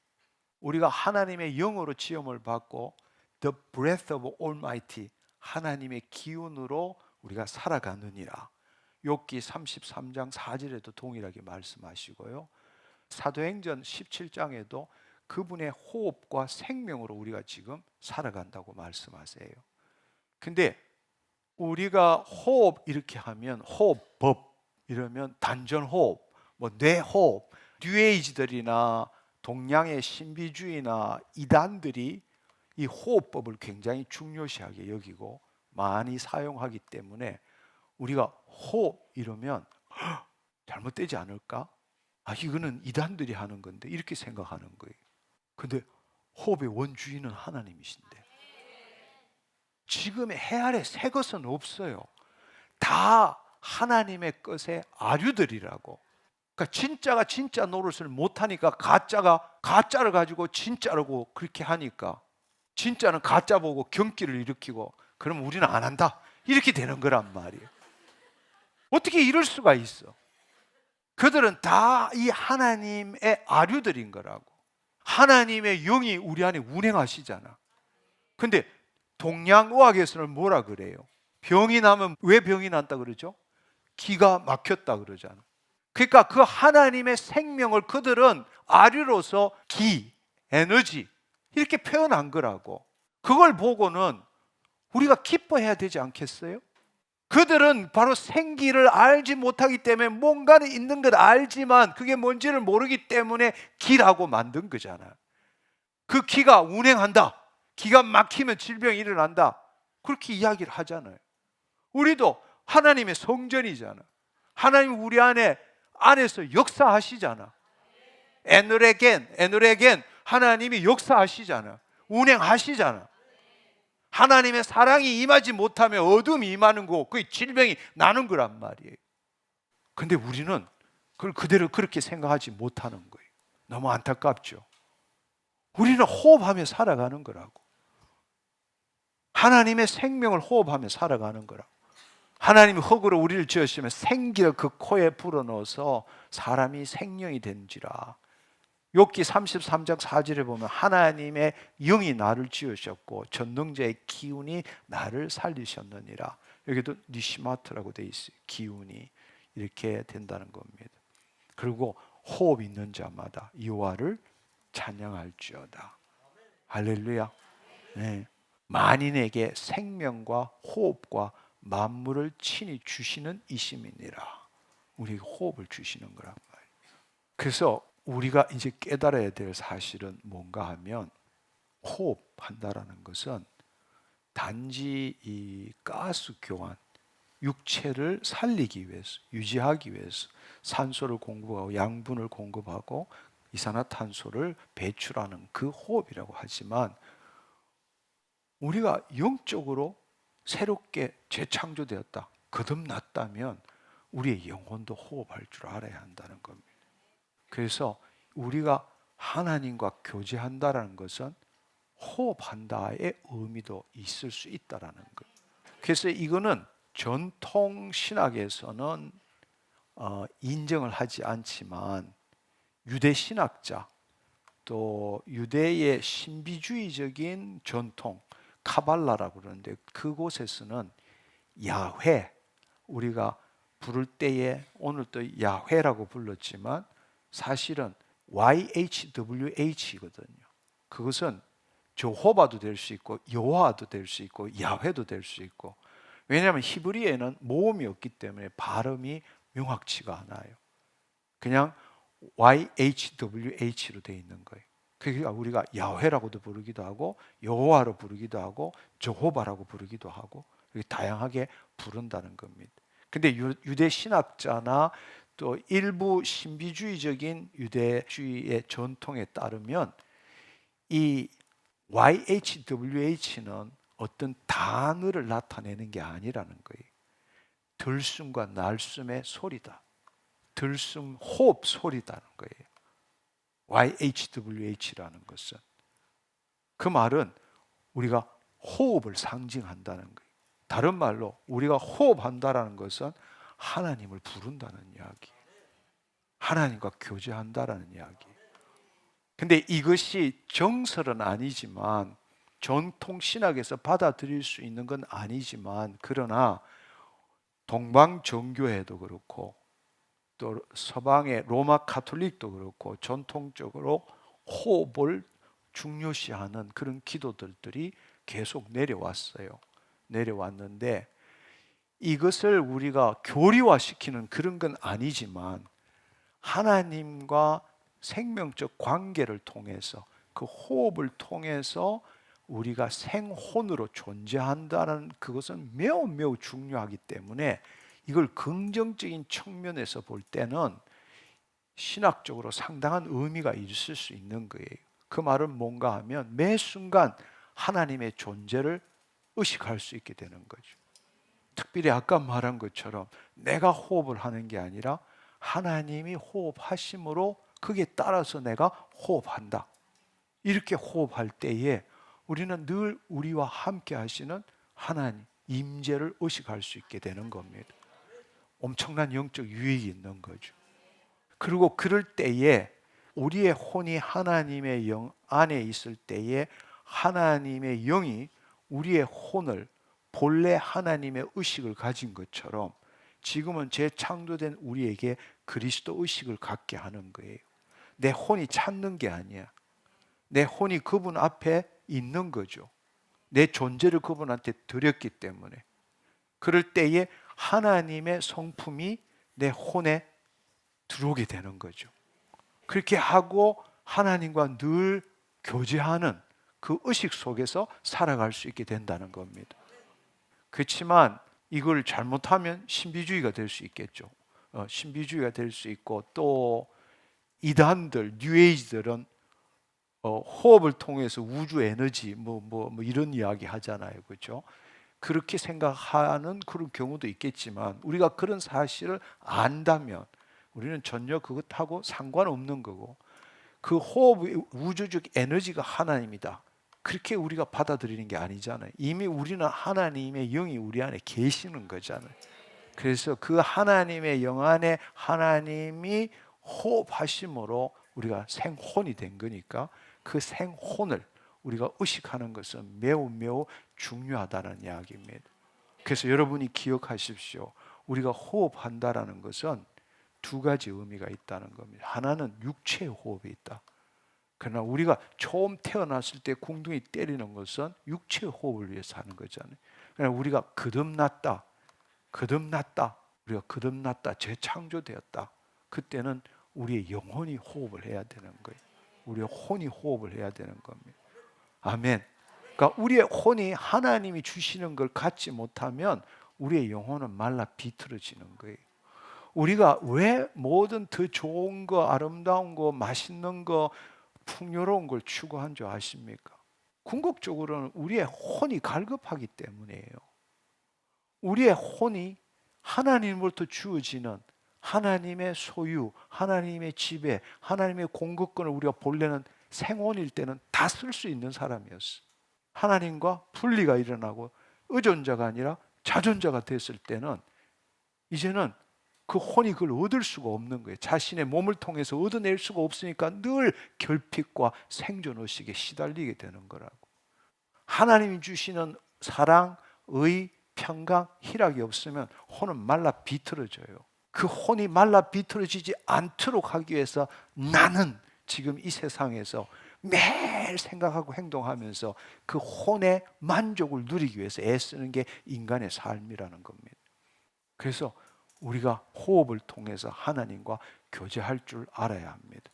우리가 하나님의 영으로 지음을 받고 The breath of Almighty, 하나님의 기운으로 우리가 살아가느니라. 욥기 33장 4절에도 동일하게 말씀하시고요. 사도행전 17장에도 그분의 호흡과 생명으로 우리가 지금 살아간다고 말씀하세요. 근데 우리가 호흡 이렇게 하면 호흡법 이러면 단전호흡, 뭐 뇌호흡, 뉴에이지들이나 동양의 신비주의나 이단들이 이 호흡법을 굉장히 중요시하게 여기고 많이 사용하기 때문에 우리가 호흡 이러면 잘못되지 않을까? 이거는 이단들이 하는 건데 이렇게 생각하는 거예요. 근데 호흡의 원주인은 하나님이신데 지금의 해 아래 새 것은 없어요. 다 하나님의 것의 아류들이라고. 그러니까 진짜가 진짜 노릇을 못하니까 가짜가 가짜를 가지고 진짜라고 그렇게 하니까 진짜는 가짜 보고 경기를 일으키고 그럼 우리는 안 한다 이렇게 되는 거란 말이에요. 어떻게 이럴 수가 있어? 그들은 다 이 하나님의 아류들인 거라고. 하나님의 영이 우리 안에 운행하시잖아. 근데 동양의학에서는 뭐라 그래요? 병이 나면 왜 병이 난다 그러죠? 기가 막혔다 그러잖아. 그러니까 그 하나님의 생명을 그들은 아류로서 기, 에너지 이렇게 표현한 거라고. 그걸 보고는 우리가 기뻐해야 되지 않겠어요? 그들은 바로 생기를 알지 못하기 때문에 뭔가는 있는 걸 알지만 그게 뭔지를 모르기 때문에 기라고 만든 거잖아요. 그 기가 운행한다, 기가 막히면 질병이 일어난다, 그렇게 이야기를 하잖아요. 우리도 하나님의 성전이잖아. 하나님 우리 안에서 역사하시잖아. 에너레겐 하나님이 역사하시잖아. 운행하시잖아. 하나님의 사랑이 임하지 못하면 어둠이 임하는 거고 그 질병이 나는 거란 말이에요. 근데 우리는 그걸 그대로 그렇게 생각하지 못하는 거예요. 너무 안타깝죠. 우리는 호흡하며 살아가는 거라고. 하나님의 생명을 호흡하며 살아가는 거라고. 하나님이 흙으로 우리를 지으시면 생기를 그 코에 불어넣어서 사람이 생명이 된지라. 욥기 33장 4절에 보면 하나님의 영이 나를 지으셨고 전능자의 기운이 나를 살리셨느니라. 여기도 니시마트라고 돼 있어요. 기운이 이렇게 된다는 겁니다. 그리고 호흡 있는 자마다 여호와를 찬양할지어다. 할렐루야. 네. 만인에게 생명과 호흡과 만물을 친히 주시는 이심이니라. 우리에게 호흡을 주시는 거란 말이에요. 그래서 우리가 이제 깨달아야 될 사실은 뭔가 하면 호흡한다라는 것은 단지 이 가스 교환, 육체를 살리기 위해서, 유지하기 위해서 산소를 공급하고 양분을 공급하고 이산화탄소를 배출하는 그 호흡이라고 하지만 우리가 영적으로 새롭게 재창조되었다, 거듭났다면 우리의 영혼도 호흡할 줄 알아야 한다는 겁니다. 그래서 우리가 하나님과 교제한다는 것은 호흡한다의 의미도 있을 수 있다라는 거예요. 그래서 이거는 전통 신학에서는 인정을 하지 않지만 유대 신학자 또 유대의 신비주의적인 전통 카발라라고 그러는데 그곳에서는 야훼, 우리가 부를 때에 오늘 또 야훼라고 불렀지만 사실은 YHWH거든요. 그것은 저호바도 될 수 있고 여호와도 될 수 있고 야훼도 될 수 있고, 왜냐하면 히브리어에는 모음이 없기 때문에 발음이 명확치가 않아요. 그냥 YHWH로 되어 있는 거예요. 그러니까 우리가 야훼라고도 부르기도 하고 여호와로 부르기도 하고 저호바라고 부르기도 하고 이렇게 다양하게 부른다는 겁니다. 근데 유대 신학자나 또 일부 신비주의적인 유대주의의 전통에 따르면 이 YHWH는 어떤 단어를 나타내는 게 아니라는 거예요. 들숨과 날숨의 소리다. 들숨, 호흡 소리다는 거예요. YHWH라는 것은. 그 말은 우리가 호흡을 상징한다는 거예요. 다른 말로 우리가 호흡한다는 것은 하나님을 부른다는 이야기, 하나님과 교제한다는 이야기. 근데 이것이 정설은 아니지만 전통 신학에서 받아들일 수 있는 건 아니지만, 그러나 동방 정교회도 그렇고 또 서방의 로마 가톨릭도 그렇고 전통적으로 호흡을 중요시하는 그런 기도들이 계속 내려왔는데 이것을 우리가 교리화시키는 그런 건 아니지만 하나님과 생명적 관계를 통해서 그 호흡을 통해서 우리가 생혼으로 존재한다는 그것은 매우 매우 중요하기 때문에 이걸 긍정적인 측면에서 볼 때는 신학적으로 상당한 의미가 있을 수 있는 거예요. 그 말은 뭔가 하면 매 순간 하나님의 존재를 의식할 수 있게 되는 거죠. 특별히 아까 말한 것처럼 내가 호흡을 하는 게 아니라 하나님이 호흡하심으로 그게 따라서 내가 호흡한다. 이렇게 호흡할 때에 우리는 늘 우리와 함께 하시는 하나님 임재를 의식할 수 있게 되는 겁니다. 엄청난 영적 유익이 있는 거죠. 그리고 그럴 때에 우리의 혼이 하나님의 영 안에 있을 때에 하나님의 영이 우리의 혼을 본래 하나님의 의식을 가진 것처럼 지금은 재창조된 우리에게 그리스도 의식을 갖게 하는 거예요. 내 혼이 찾는 게 아니야. 내 혼이 그분 앞에 있는 거죠. 내 존재를 그분한테 드렸기 때문에. 그럴 때에 하나님의 성품이 내 혼에 들어오게 되는 거죠. 그렇게 하고 하나님과 늘 교제하는 그 의식 속에서 살아갈 수 있게 된다는 겁니다. 그렇지만 이걸 잘못하면 신비주의가 될 수 있겠죠. 신비주의가 될 수 있고, 또 이단들, 뉴에이지들은 호흡을 통해서 우주 에너지 뭐 이런 이야기 하잖아요. 그렇죠? 그렇게 생각하는 그런 경우도 있겠지만, 우리가 그런 사실을 안다면 우리는 전혀 그것하고 상관없는 거고, 그 호흡의 우주적 에너지가 하나님이다, 그렇게 우리가 받아들이는 게 아니잖아요. 이미 우리는 하나님의 영이 우리 안에 계시는 거잖아요. 그래서 그 하나님의 영 안에 하나님이 호흡하심으로 우리가 생혼이 된 거니까, 그 생혼을 우리가 의식하는 것은 매우 매우 중요하다는 이야기입니다. 그래서 여러분이 기억하십시오. 우리가 호흡한다라는 것은 두 가지 의미가 있다는 겁니다. 하나는 육체의 호흡이 있다. 그러나 우리가 처음 태어났을 때 궁둥이 때리는 것은 육체의 호흡을 위해서 하는 거잖아요. 그러나 우리가 거듭났다, 우리가 거듭났다, 재창조되었다, 그때는 우리의 영혼이 호흡을 해야 되는 거예요. 우리의 혼이 호흡을 해야 되는 겁니다. 아멘. 그러니까 우리의 혼이 하나님이 주시는 걸 갖지 못하면 우리의 영혼은 말라 비틀어지는 거예요. 우리가 왜 뭐든 더 좋은 거, 아름다운 거, 맛있는 거, 풍요로운 걸 추구한 줄 아십니까? 궁극적으로는 우리의 혼이 갈급하기 때문이에요. 우리의 혼이 하나님으로부터 주어지는 하나님의 소유, 하나님의 지배, 하나님의 공급권을 우리가 본래는 생혼일 때는 다 쓸 수 있는 사람이었어. 하나님과 분리가 일어나고 의존자가 아니라 자존자가 됐을 때는 이제는 그 혼이 그걸 얻을 수가 없는 거예요. 자신의 몸을 통해서 얻어낼 수가 없으니까 늘 결핍과 생존의식에 시달리게 되는 거라고. 하나님이 주시는 사랑, 의, 평강, 희락이 없으면 혼은 말라 비틀어져요. 그 혼이 말라 비틀어지지 않도록 하기 위해서 나는 지금 이 세상에서 매일 생각하고 행동하면서 그 혼의 만족을 누리기 위해서 애쓰는 게 인간의 삶이라는 겁니다. 그래서 우리가 호흡을 통해서 하나님과 교제할 줄 알아야 합니다.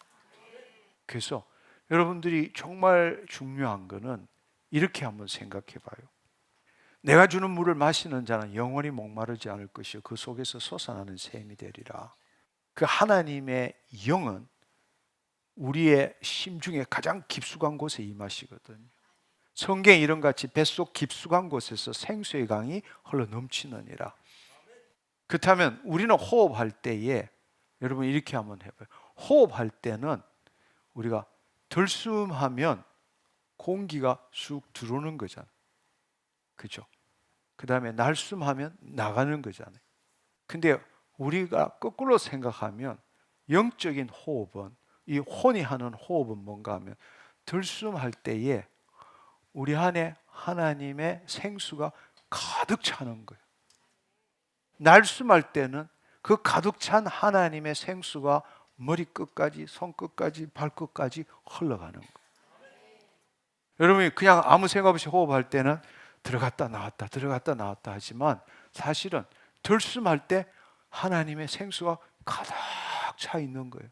그래서 여러분들이 정말 중요한 거는 이렇게 한번 생각해 봐요. 내가 주는 물을 마시는 자는 영원히 목마르지 않을 것이요 그 속에서 솟아나는 샘이 되리라. 그 하나님의 영은 우리의 심중에 가장 깊숙한 곳에 임하시거든요. 성경에 이런 같이 뱃속 깊숙한 곳에서 생수의 강이 흘러 넘치느니라. 그렇다면 우리는 호흡할 때에, 여러분 이렇게 한번 해봐요. 호흡할 때는 우리가 들숨하면 공기가 쑥 들어오는 거잖아요. 그죠? 그 다음에 날숨하면 나가는 거잖아요. 근데 우리가 거꾸로 생각하면 영적인 호흡은, 이 혼이 하는 호흡은 뭔가 하면 들숨할 때에 우리 안에 하나님의 생수가 가득 차는 거예요. 날숨할 때는 그 가득 찬 하나님의 생수가 머리끝까지, 손끝까지, 발끝까지 흘러가는 거예요. 여러분이 그냥 아무 생각 없이 호흡할 때는 들어갔다 나왔다 들어갔다 나왔다 하지만, 사실은 들숨할 때 하나님의 생수가 가득 차 있는 거예요.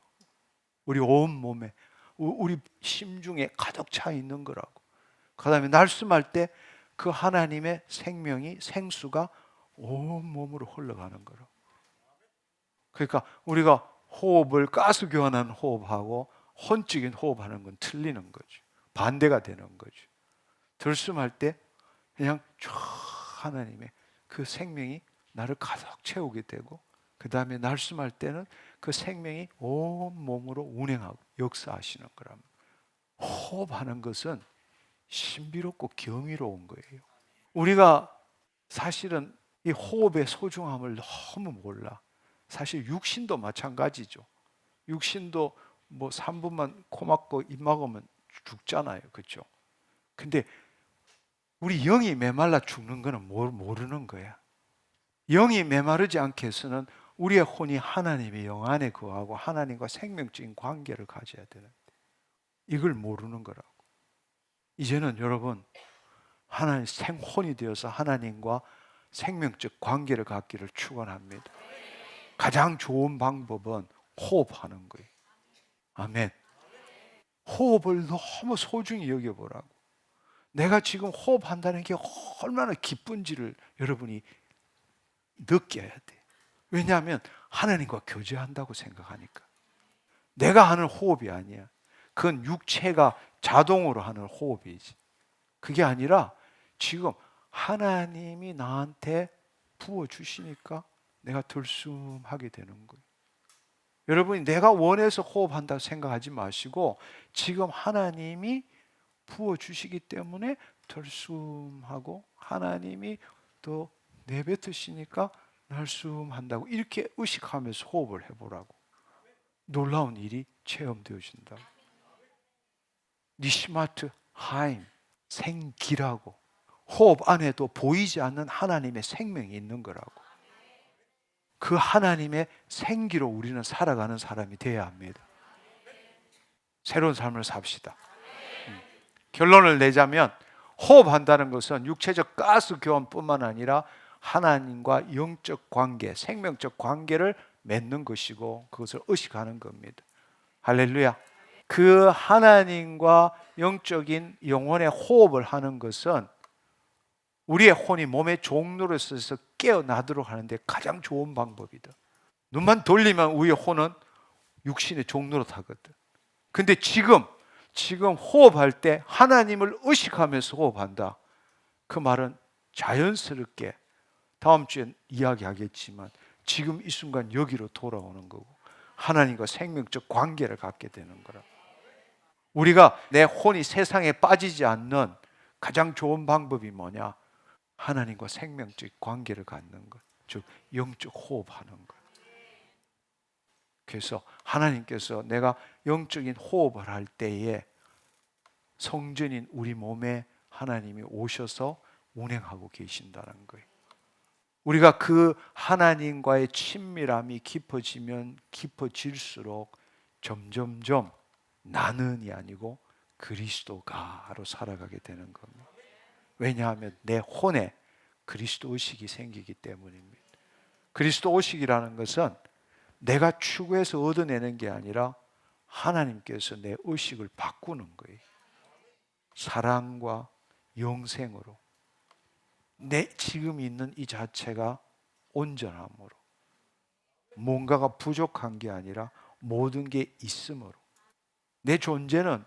우리 온 몸에, 우리 심중에 가득 차 있는 거라고. 그 다음에 날숨할 때 그 하나님의 생명이, 생수가 온 몸으로 흘러가는 거라고. 그러니까 우리가 호흡을 가스 교환하는 호흡하고 혼적인 호흡하는 건 틀리는 거죠. 반대가 되는 거죠. 들숨할 때 그냥 쫙 하나님의 그 생명이 나를 가득 채우게 되고, 그 다음에 날숨할 때는 그 생명이 온 몸으로 운행하고 역사하시는 거랍니다. 호흡하는 것은 신비롭고 경이로운 거예요. 우리가 사실은 이 호흡의 소중함을 너무 몰라. 사실 육신도 마찬가지죠. 육신도 뭐 3분만 코 막고 입 막으면 죽잖아요. 그렇죠? 근데 우리 영이 메말라 죽는 거는 모르는 거야. 영이 메마르지 않게 해서는 우리의 혼이 하나님의 영 안에 거하고 하나님과 생명적인 관계를 가져야 되는데, 이걸 모르는 거라고. 이제는 여러분, 하나님 생혼이 되어서 하나님과 생명적 관계를 갖기를 축원합니다. 가장 좋은 방법은 호흡하는 거예요. 아멘. 호흡을 너무 소중히 여겨보라고. 내가 지금 호흡한다는 게 얼마나 기쁜지를 여러분이 느껴야 돼. 왜냐하면 하나님과 교제한다고 생각하니까. 내가 하는 호흡이 아니야. 그건 육체가 자동으로 하는 호흡이지. 그게 아니라 지금 하나님이 나한테 부어주시니까 내가 들숨하게 되는 거예요. 여러분이 내가 원해서 호흡한다고 생각하지 마시고 지금 하나님이 부어주시기 때문에 들숨하고 하나님이 또 내뱉으시니까 날숨한다고 이렇게 의식하면서 호흡을 해보라고. 놀라운 일이 체험되어진다. 니시마트 하임, 생기라고. 호흡 안에도 보이지 않는 하나님의 생명이 있는 거라고. 그 하나님의 생기로 우리는 살아가는 사람이 되어야 합니다. 새로운 삶을 삽시다. 결론을 내자면 호흡한다는 것은 육체적 가스 교환뿐만 아니라 하나님과 영적 관계, 생명적 관계를 맺는 것이고 그것을 의식하는 겁니다. 할렐루야. 그 하나님과 영적인 영혼의 호흡을 하는 것은 우리의 혼이 몸의 종로로 서서 깨어나도록 하는데 가장 좋은 방법이다. 눈만 돌리면 우리의 혼은 육신의 종로로 타거든. 근데 지금 호흡할 때 하나님을 의식하면서 호흡한다. 그 말은 자연스럽게 다음 주에 이야기하겠지만 지금 이 순간 여기로 돌아오는 거고 하나님과 생명적 관계를 갖게 되는 거라. 우리가 내 혼이 세상에 빠지지 않는 가장 좋은 방법이 뭐냐? 하나님과 생명적 관계를 갖는 것, 즉 영적 호흡하는 것. 그래서 하나님께서 내가 영적인 호흡을 할 때에 성전인 우리 몸에 하나님이 오셔서 운행하고 계신다는 거예요. 우리가 그 하나님과의 친밀함이 깊어지면 깊어질수록 점점점 나는이 아니고 그리스도가로 살아가게 되는 겁니다. 왜냐하면 내 혼에 그리스도 의식이 생기기 때문입니다. 그리스도 의식이라는 것은 내가 추구해서 얻어내는 게 아니라 하나님께서 내 의식을 바꾸는 거예요. 사랑과 영생으로 내 지금 있는 이 자체가 온전함으로 뭔가가 부족한 게 아니라 모든 게 있음으로 내 존재는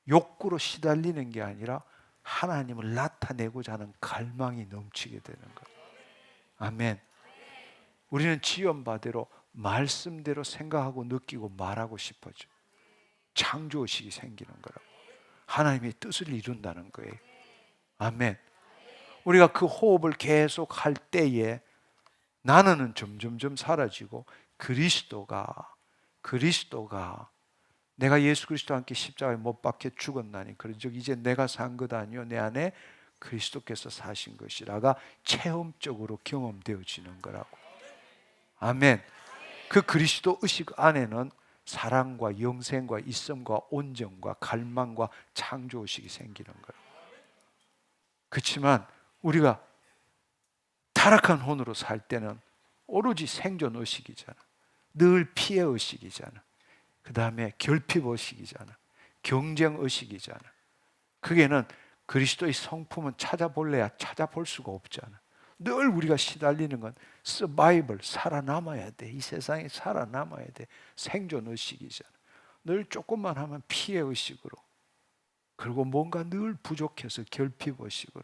욕구로 시달리는 게 아니라 하나님을 나타내고자 하는 갈망이 넘치게 되는 거예요. 아멘. 우리는 지연바대로 말씀대로 생각하고 느끼고 말하고 싶어져. 창조의식이 생기는 거라고. 하나님의 뜻을 이룬다는 거예요. 아멘. 우리가 그 호흡을 계속 할 때에 나는 점점점 사라지고 그리스도가 내가 예수 그리스도와 함께 십자가에 못 박혀 죽었나니 그런즉 이제 내가 산 것 아니요 내 안에 그리스도께서 사신 것이라가 체험적으로 경험되어지는 거라고. 아멘. 그 그리스도 의식 안에는 사랑과 영생과 있음과 온전과 갈망과 창조 의식이 생기는 거예요. 그렇지만 우리가 타락한 혼으로 살 때는 오로지 생존 의식이잖아. 늘 피해 의식이잖아. 그 다음에 결핍 의식이잖아. 경쟁 의식이잖아. 그게는 그리스도의 성품은 찾아볼래야 찾아볼 수가 없잖아. 늘 우리가 시달리는 건 서바이벌, 살아남아야 돼. 이 세상에 살아남아야 돼. 생존 의식이잖아. 늘 조금만 하면 피해 의식으로, 그리고 뭔가 늘 부족해서 결핍 의식으로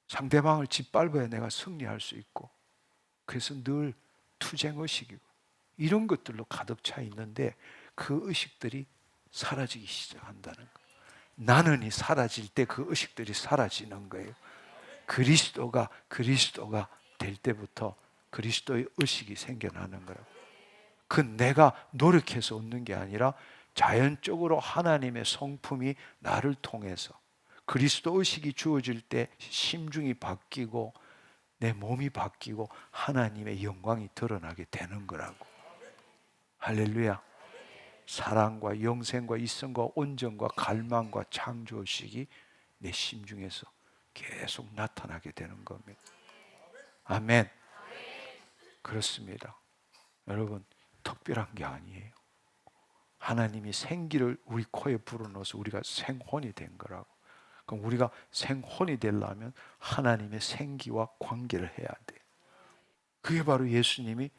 상대방을 짓밟아야 내가 승리할 수 있고, 그래서 늘 투쟁 의식이고 이런 것들로 가득 차 있는데 그 의식들이 사라지기 시작한다는 거예요. 나는이 사라질 때 그 의식들이 사라지는 거예요. 그리스도가 될 때부터 그리스도의 의식이 생겨나는 거예요. 그 내가 노력해서 얻는 게 아니라 자연적으로 하나님의 성품이 나를 통해서 그리스도 의식이 주어질 때 심중이 바뀌고 내 몸이 바뀌고 하나님의 영광이 드러나게 되는 거라고. 할렐루야. 사랑과 영생과 있음과 온전과 갈망과 창조의식이 내 심중에서 계속 나타나게 되는 겁니다. 아멘. 그렇습니다. 여러분, 특별한 게 아니에요. 하나님이 생기를 우리 코에 불어넣어서 우리가 생혼이 된 거라고. 그럼 우리가 생혼이 되려면 하나님의 생기와 관계를 해야 돼. 그게 바로 예수님이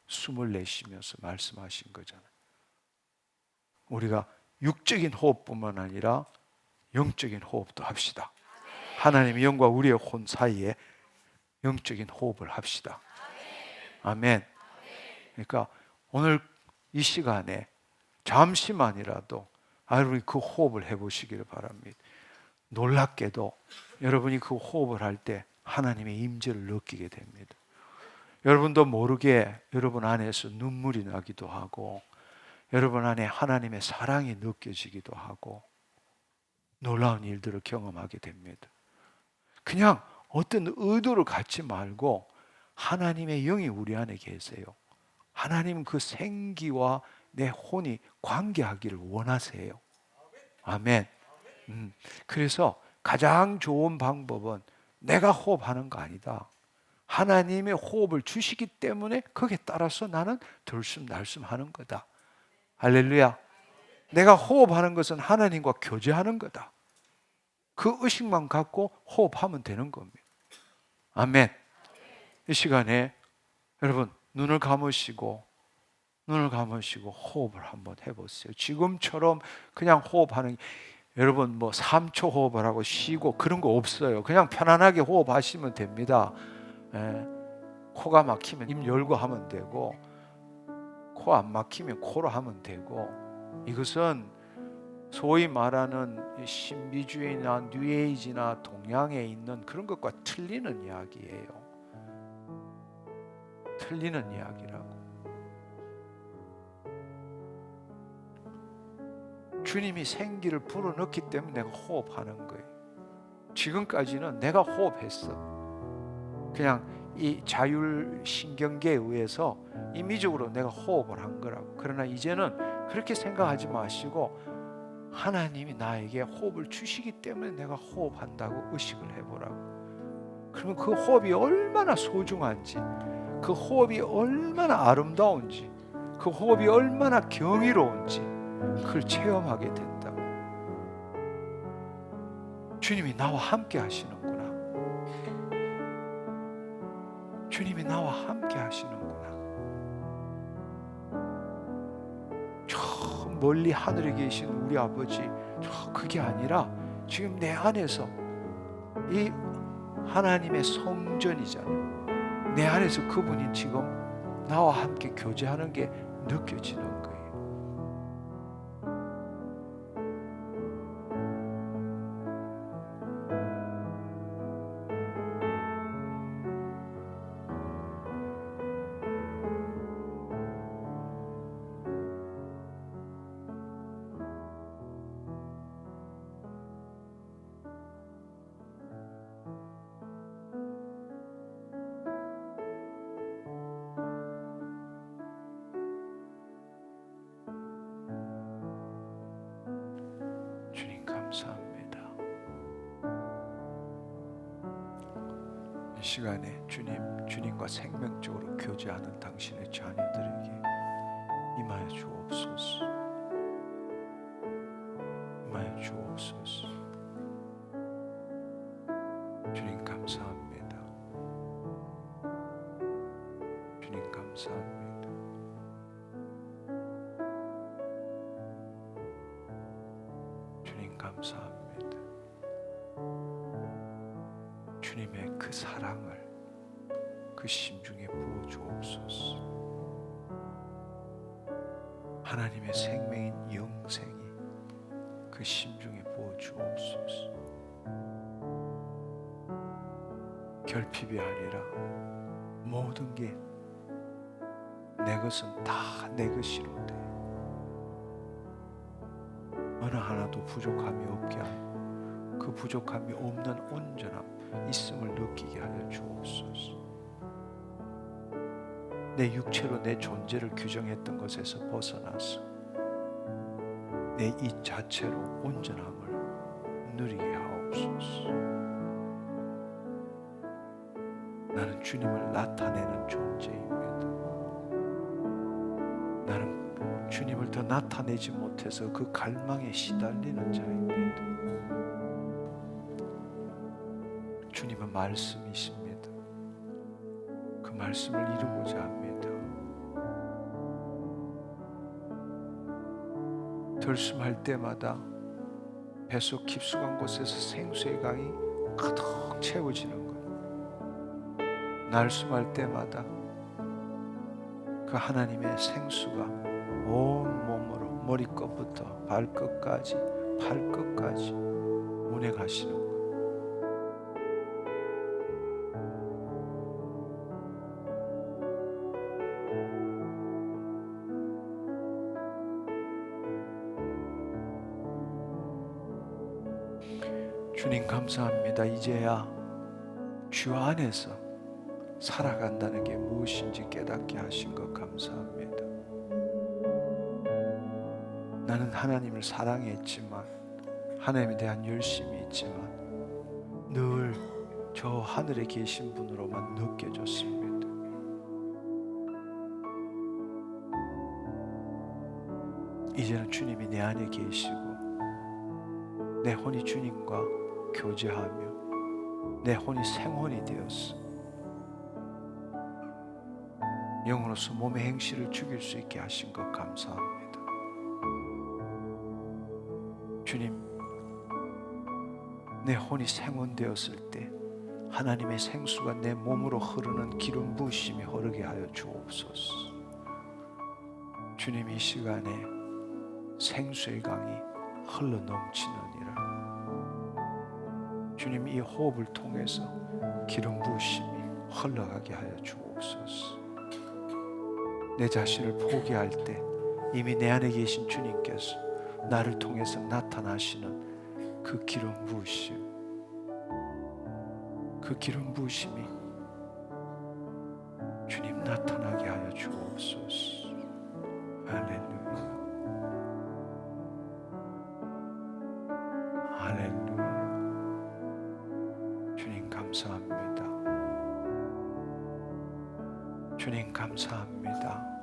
숨을 내쉬면서 말씀하신 거잖아요. 우리가 육적인 호흡뿐만 아니라 영적인 호흡도 합시다. 하나님의 영과 우리의 혼 사이에 영적인 호흡을 합시다. 아멘. 그러니까 오늘 이 시간에 잠시만이라도 여러분이 그 호흡을 해보시기를 바랍니다. 놀랍게도 여러분이 그 호흡을 할 때 하나님의 임재를 느끼게 됩니다. 여러분도 모르게 여러분 안에서 눈물이 나기도 하고 여러분 안에 하나님의 사랑이 느껴지기도 하고 놀라운 일들을 경험하게 됩니다. 그냥 어떤 의도를 갖지 말고 하나님의 영이 우리 안에 계세요. 하나님 그 생기와 내 혼이 관계하기를 원하세요. 아멘. 그래서 가장 좋은 방법은 내가 호흡하는 거 아니다. 하나님의 호흡을 주시기 때문에 거기에 따라서 나는 들숨날숨 하는 거다. 할렐루야. 내가 호흡하는 것은 하나님과 교제하는 거다. 그 의식만 갖고 호흡하면 되는 겁니다. 아멘. 이 시간에 여러분 눈을 감으시고 호흡을 한번 해보세요. 지금처럼 그냥 호흡하는, 여러분 뭐 3초 호흡을 하고 쉬고 그런 거 없어요. 그냥 편안하게 호흡하시면 됩니다. 코가 막히면 입 열고 하면 되고 코 안 막히면 코로 하면 되고, 이것은 소위 말하는 신비주의나 뉴에이지나 동양에 있는 그런 것과 틀리는 이야기예요. 틀리는 이야기라고. 주님이 생기를 불어넣기 때문에 내가 호흡하는 거예요. 지금까지는 내가 호흡했어. 그냥 이 자율신경계에 의해서 임의적으로 내가 호흡을 한 거라고. 그러나 이제는 그렇게 생각하지 마시고 하나님이 나에게 호흡을 주시기 때문에 내가 호흡한다고 의식을 해보라고. 그러면 그 호흡이 얼마나 소중한지, 그 호흡이 얼마나 아름다운지, 그 호흡이 얼마나 경이로운지 그걸 체험하게 된다고. 주님이 나와 함께 하시는구나. 주님이 나와 함께 하시는구나. 저 멀리 하늘에 계신 우리 아버지, 그게 아니라 지금 내 안에서 이 하나님의 성전이잖아요. 내 안에서 그분이 지금 나와 함께 교제하는 게 느껴지는 거예요. 주님 감사합니다. 이 시간에 주님과 생명적으로 교제하는 당신의 자녀들에게 임하여 주옵소서. 임하여 주옵소서. 주님 감사합니다. 주님 감사합니다. 주님 감사합니다. 주님의 그 사랑을 그 심중에 부어 주옵소서. 하나님의 생명인 영생이 그 심중에 부어 주옵소서. 결핍이 아니라 모든 게 내 것은 다 내 것이로되 어느 하나도 부족함이 없게 하고 그 부족함이 없는 온전함 있음을 느끼게 하여 주옵소서. 내 육체로 내 존재를 규정했던 것에서 벗어나서 내 이 자체로 온전함을 누리게 하옵소서. 나는 주님을 나타내는 존재입니다. 나는 주님을 더 나타내지 못해서 그 갈망에 시달리는 자입니다. 주님은 말씀이십니다. 그 말씀을 이루고자 합니다. 들숨할 때마다 뱃속 깊숙한 곳에서 생수의 강이 가득 채워지는 것. 날숨할 때마다 그 하나님의 생수가 온 몸으로 머리끝부터 발끝까지 운해 가시는 것. 주님 감사합니다. 이제야 주 안에서 살아간다는 게 무엇인지 깨닫게 하신 것 감사합니다. 나는 하나님을 사랑했지만, 하나님에 대한 열심이 있지만 늘 저 하늘에 계신 분으로만 느껴졌습니다. 이제는 주님이 내 안에 계시고 내 혼이 주님과 교제하며 내 혼이 생혼이 되었어. 영으로서 몸의 행실을 죽일 수 있게 하신 것 감사합니다. 주님, 내 혼이 생혼되었을 때 하나님의 생수가 내 몸으로 흐르는 기름 부으심이 흐르게 하여 주옵소서. 주님, 이 시간에 생수의 강이 흘러 넘치느니라. 주님, 이 호흡을 통해서 기름 부으심이 흘러가게 하여 주옵소서. 내 자신을 포기할 때 이미 내 안에 계신 주님께서 나를 통해서 나타나시는 그 기름 부으심, 그 기름 부으심이 주님 나타나게 하여 주옵소서. 할렐루야, 할렐루야. 주님 감사합니다. 주님 감사합니다.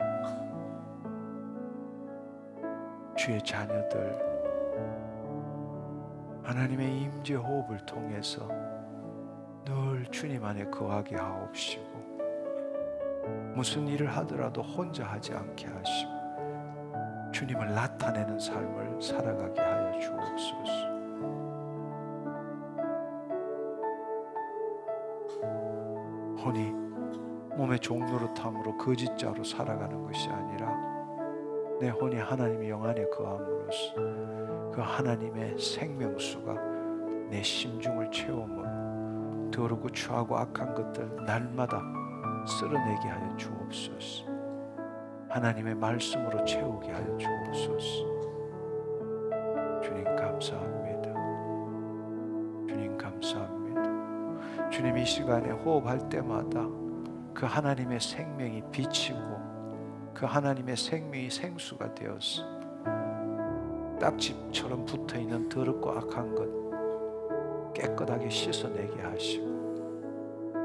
주의 자녀들 하나님의 임재 호흡을 통해서 늘 주님 안에 거하게 하옵시고, 무슨 일을 하더라도 혼자 하지 않게 하시고 주님을 나타내는 삶을 살아가게 하여 주옵소서. 혼이 몸의 종노릇함으로 거짓자로 살아가는 것이 아니라 내 혼이 하나님의 영 안에 거함으로써 그 하나님의 생명수가 내 심중을 채우므로 더럽고 추하고 악한 것들 날마다 쓸어내게 하여 주옵소서. 하나님의 말씀으로 채우게 하여 주옵소서. 주님 감사합니다. 주님 감사합니다. 주님, 이 시간에 호흡할 때마다 그 하나님의 생명이 비치고 그 하나님의 생명이 생수가 되어서 딱지처럼 붙어있는 더럽고 악한 것 깨끗하게 씻어내게 하시고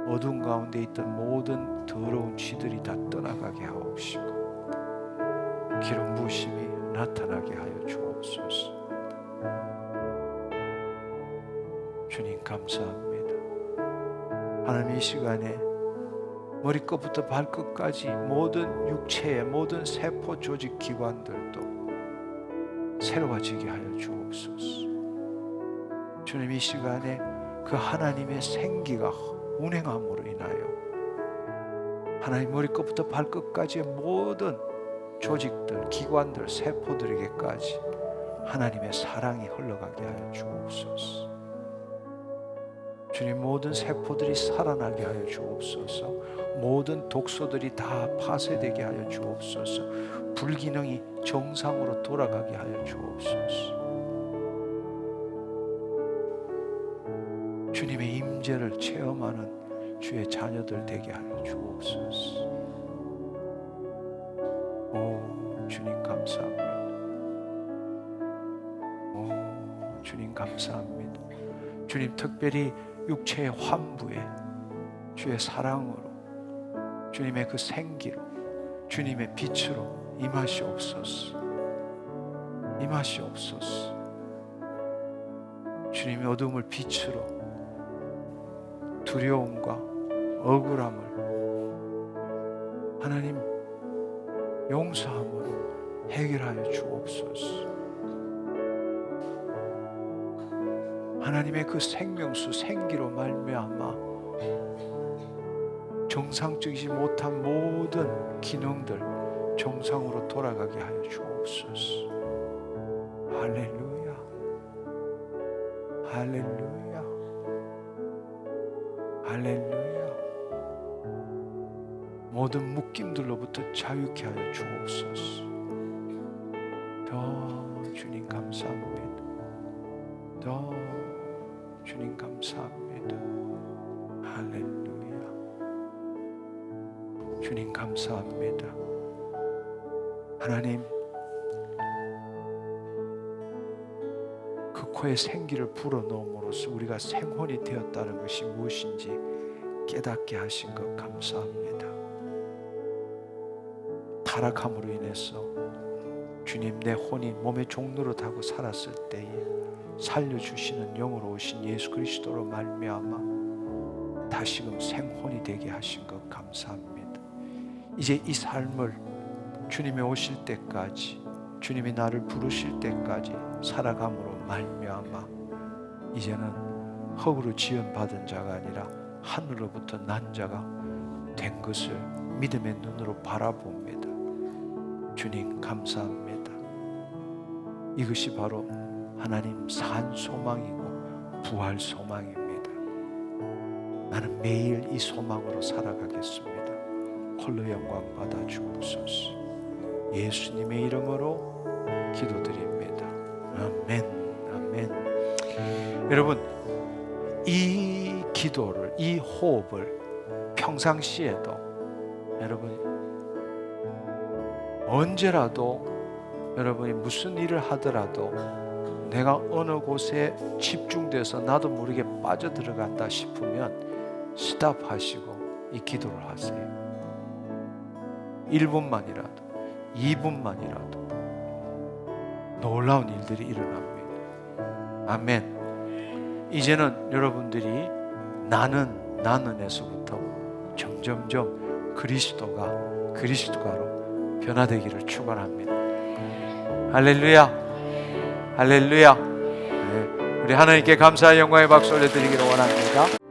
어두운 가운데 있던 모든 더러운 쥐들이 다 떠나가게 하옵시고 기름 부으심이 나타나게 하여 주옵소서. 주님 감사합니다. 하나님, 이 시간에 머리끝부터 발끝까지 모든 육체의 모든 세포 조직 기관들도 새로워지게 하여 주옵소서. 주님, 이 시간에 그 하나님의 생기가 운행함으로 인하여 하나님 머리끝부터 발끝까지의 모든 조직들, 기관들, 세포들에게까지 하나님의 사랑이 흘러가게 하여 주옵소서. 주님, 모든 세포들이 살아나게 하여 주옵소서. 모든 독소들이 다 파쇄되게 하여 주옵소서. 불기능이 정상으로 돌아가게 하여 주옵소서. 주님의 임재를 체험하는 주의 자녀들 되게 하여 주옵소서. 오, 주님 감사합니다. 오, 주님 감사합니다. 주님, 특별히 육체의 환부에 주의 사랑으로, 주님의 그 생기로, 주님의 빛으로 임하시옵소서. 임하시옵소서. 주님의 어두움을 빛으로, 두려움과 억울함을 하나님 용서함으로 해결하여 주옵소서. 하나님의 그 생명수, 생기로 말미암아 정상적이지 못한 모든 기능들 정상으로 돌아가게 하여 주옵소서. 할렐루야, 할렐루야, 할렐루야. 모든 묶임들로부터 자유케 하여 주옵소서. 더 주님 감사합니다. 더 주님 감사합니다. 할렐루야. 주님 감사합니다. 하나님, 그 코에 생기를 불어넣음으로써 우리가 생혼이 되었다는 것이 무엇인지 깨닫게 하신 것 감사합니다. 타락함으로 인해서 주님, 내 혼이 몸의 종노릇하고 살았을 때에 살려주시는 영으로 오신 예수 그리스도로 말미암아 다시금 생혼이 되게 하신 것 감사합니다. 이제 이 삶을 주님이 오실 때까지, 주님이 나를 부르실 때까지 살아감으로 말미암아 이제는 흙으로 지음받은 자가 아니라 하늘로부터 난 자가 된 것을 믿음의 눈으로 바라봅니다. 주님 감사합니다. 이것이 바로 하나님 산 소망이고 부활 소망입니다. 나는 매일 이 소망으로 살아가겠습니다. 홀로 영광 받아 주옵소서. 예수님의 이름으로 기도드립니다. 아멘, 아멘. 여러분, 이 기도를, 이 호흡을 평상시에도 여러분 언제라도 여러분이 무슨 일을 하더라도 내가 어느 곳에 집중돼서 나도 모르게 빠져들어간다 싶으면 스탑하시고 이 기도를 하세요. 1분만이라도 2분만이라도 놀라운 일들이 일어납니다. 아멘. 이제는 여러분들이 나는에서부터 점점점 그리스도가로 변화되기를 축원합니다. 할렐루야, 할렐루야. 네, 우리 하나님께 감사의 영광의 박수 올려드리기를 원합니다.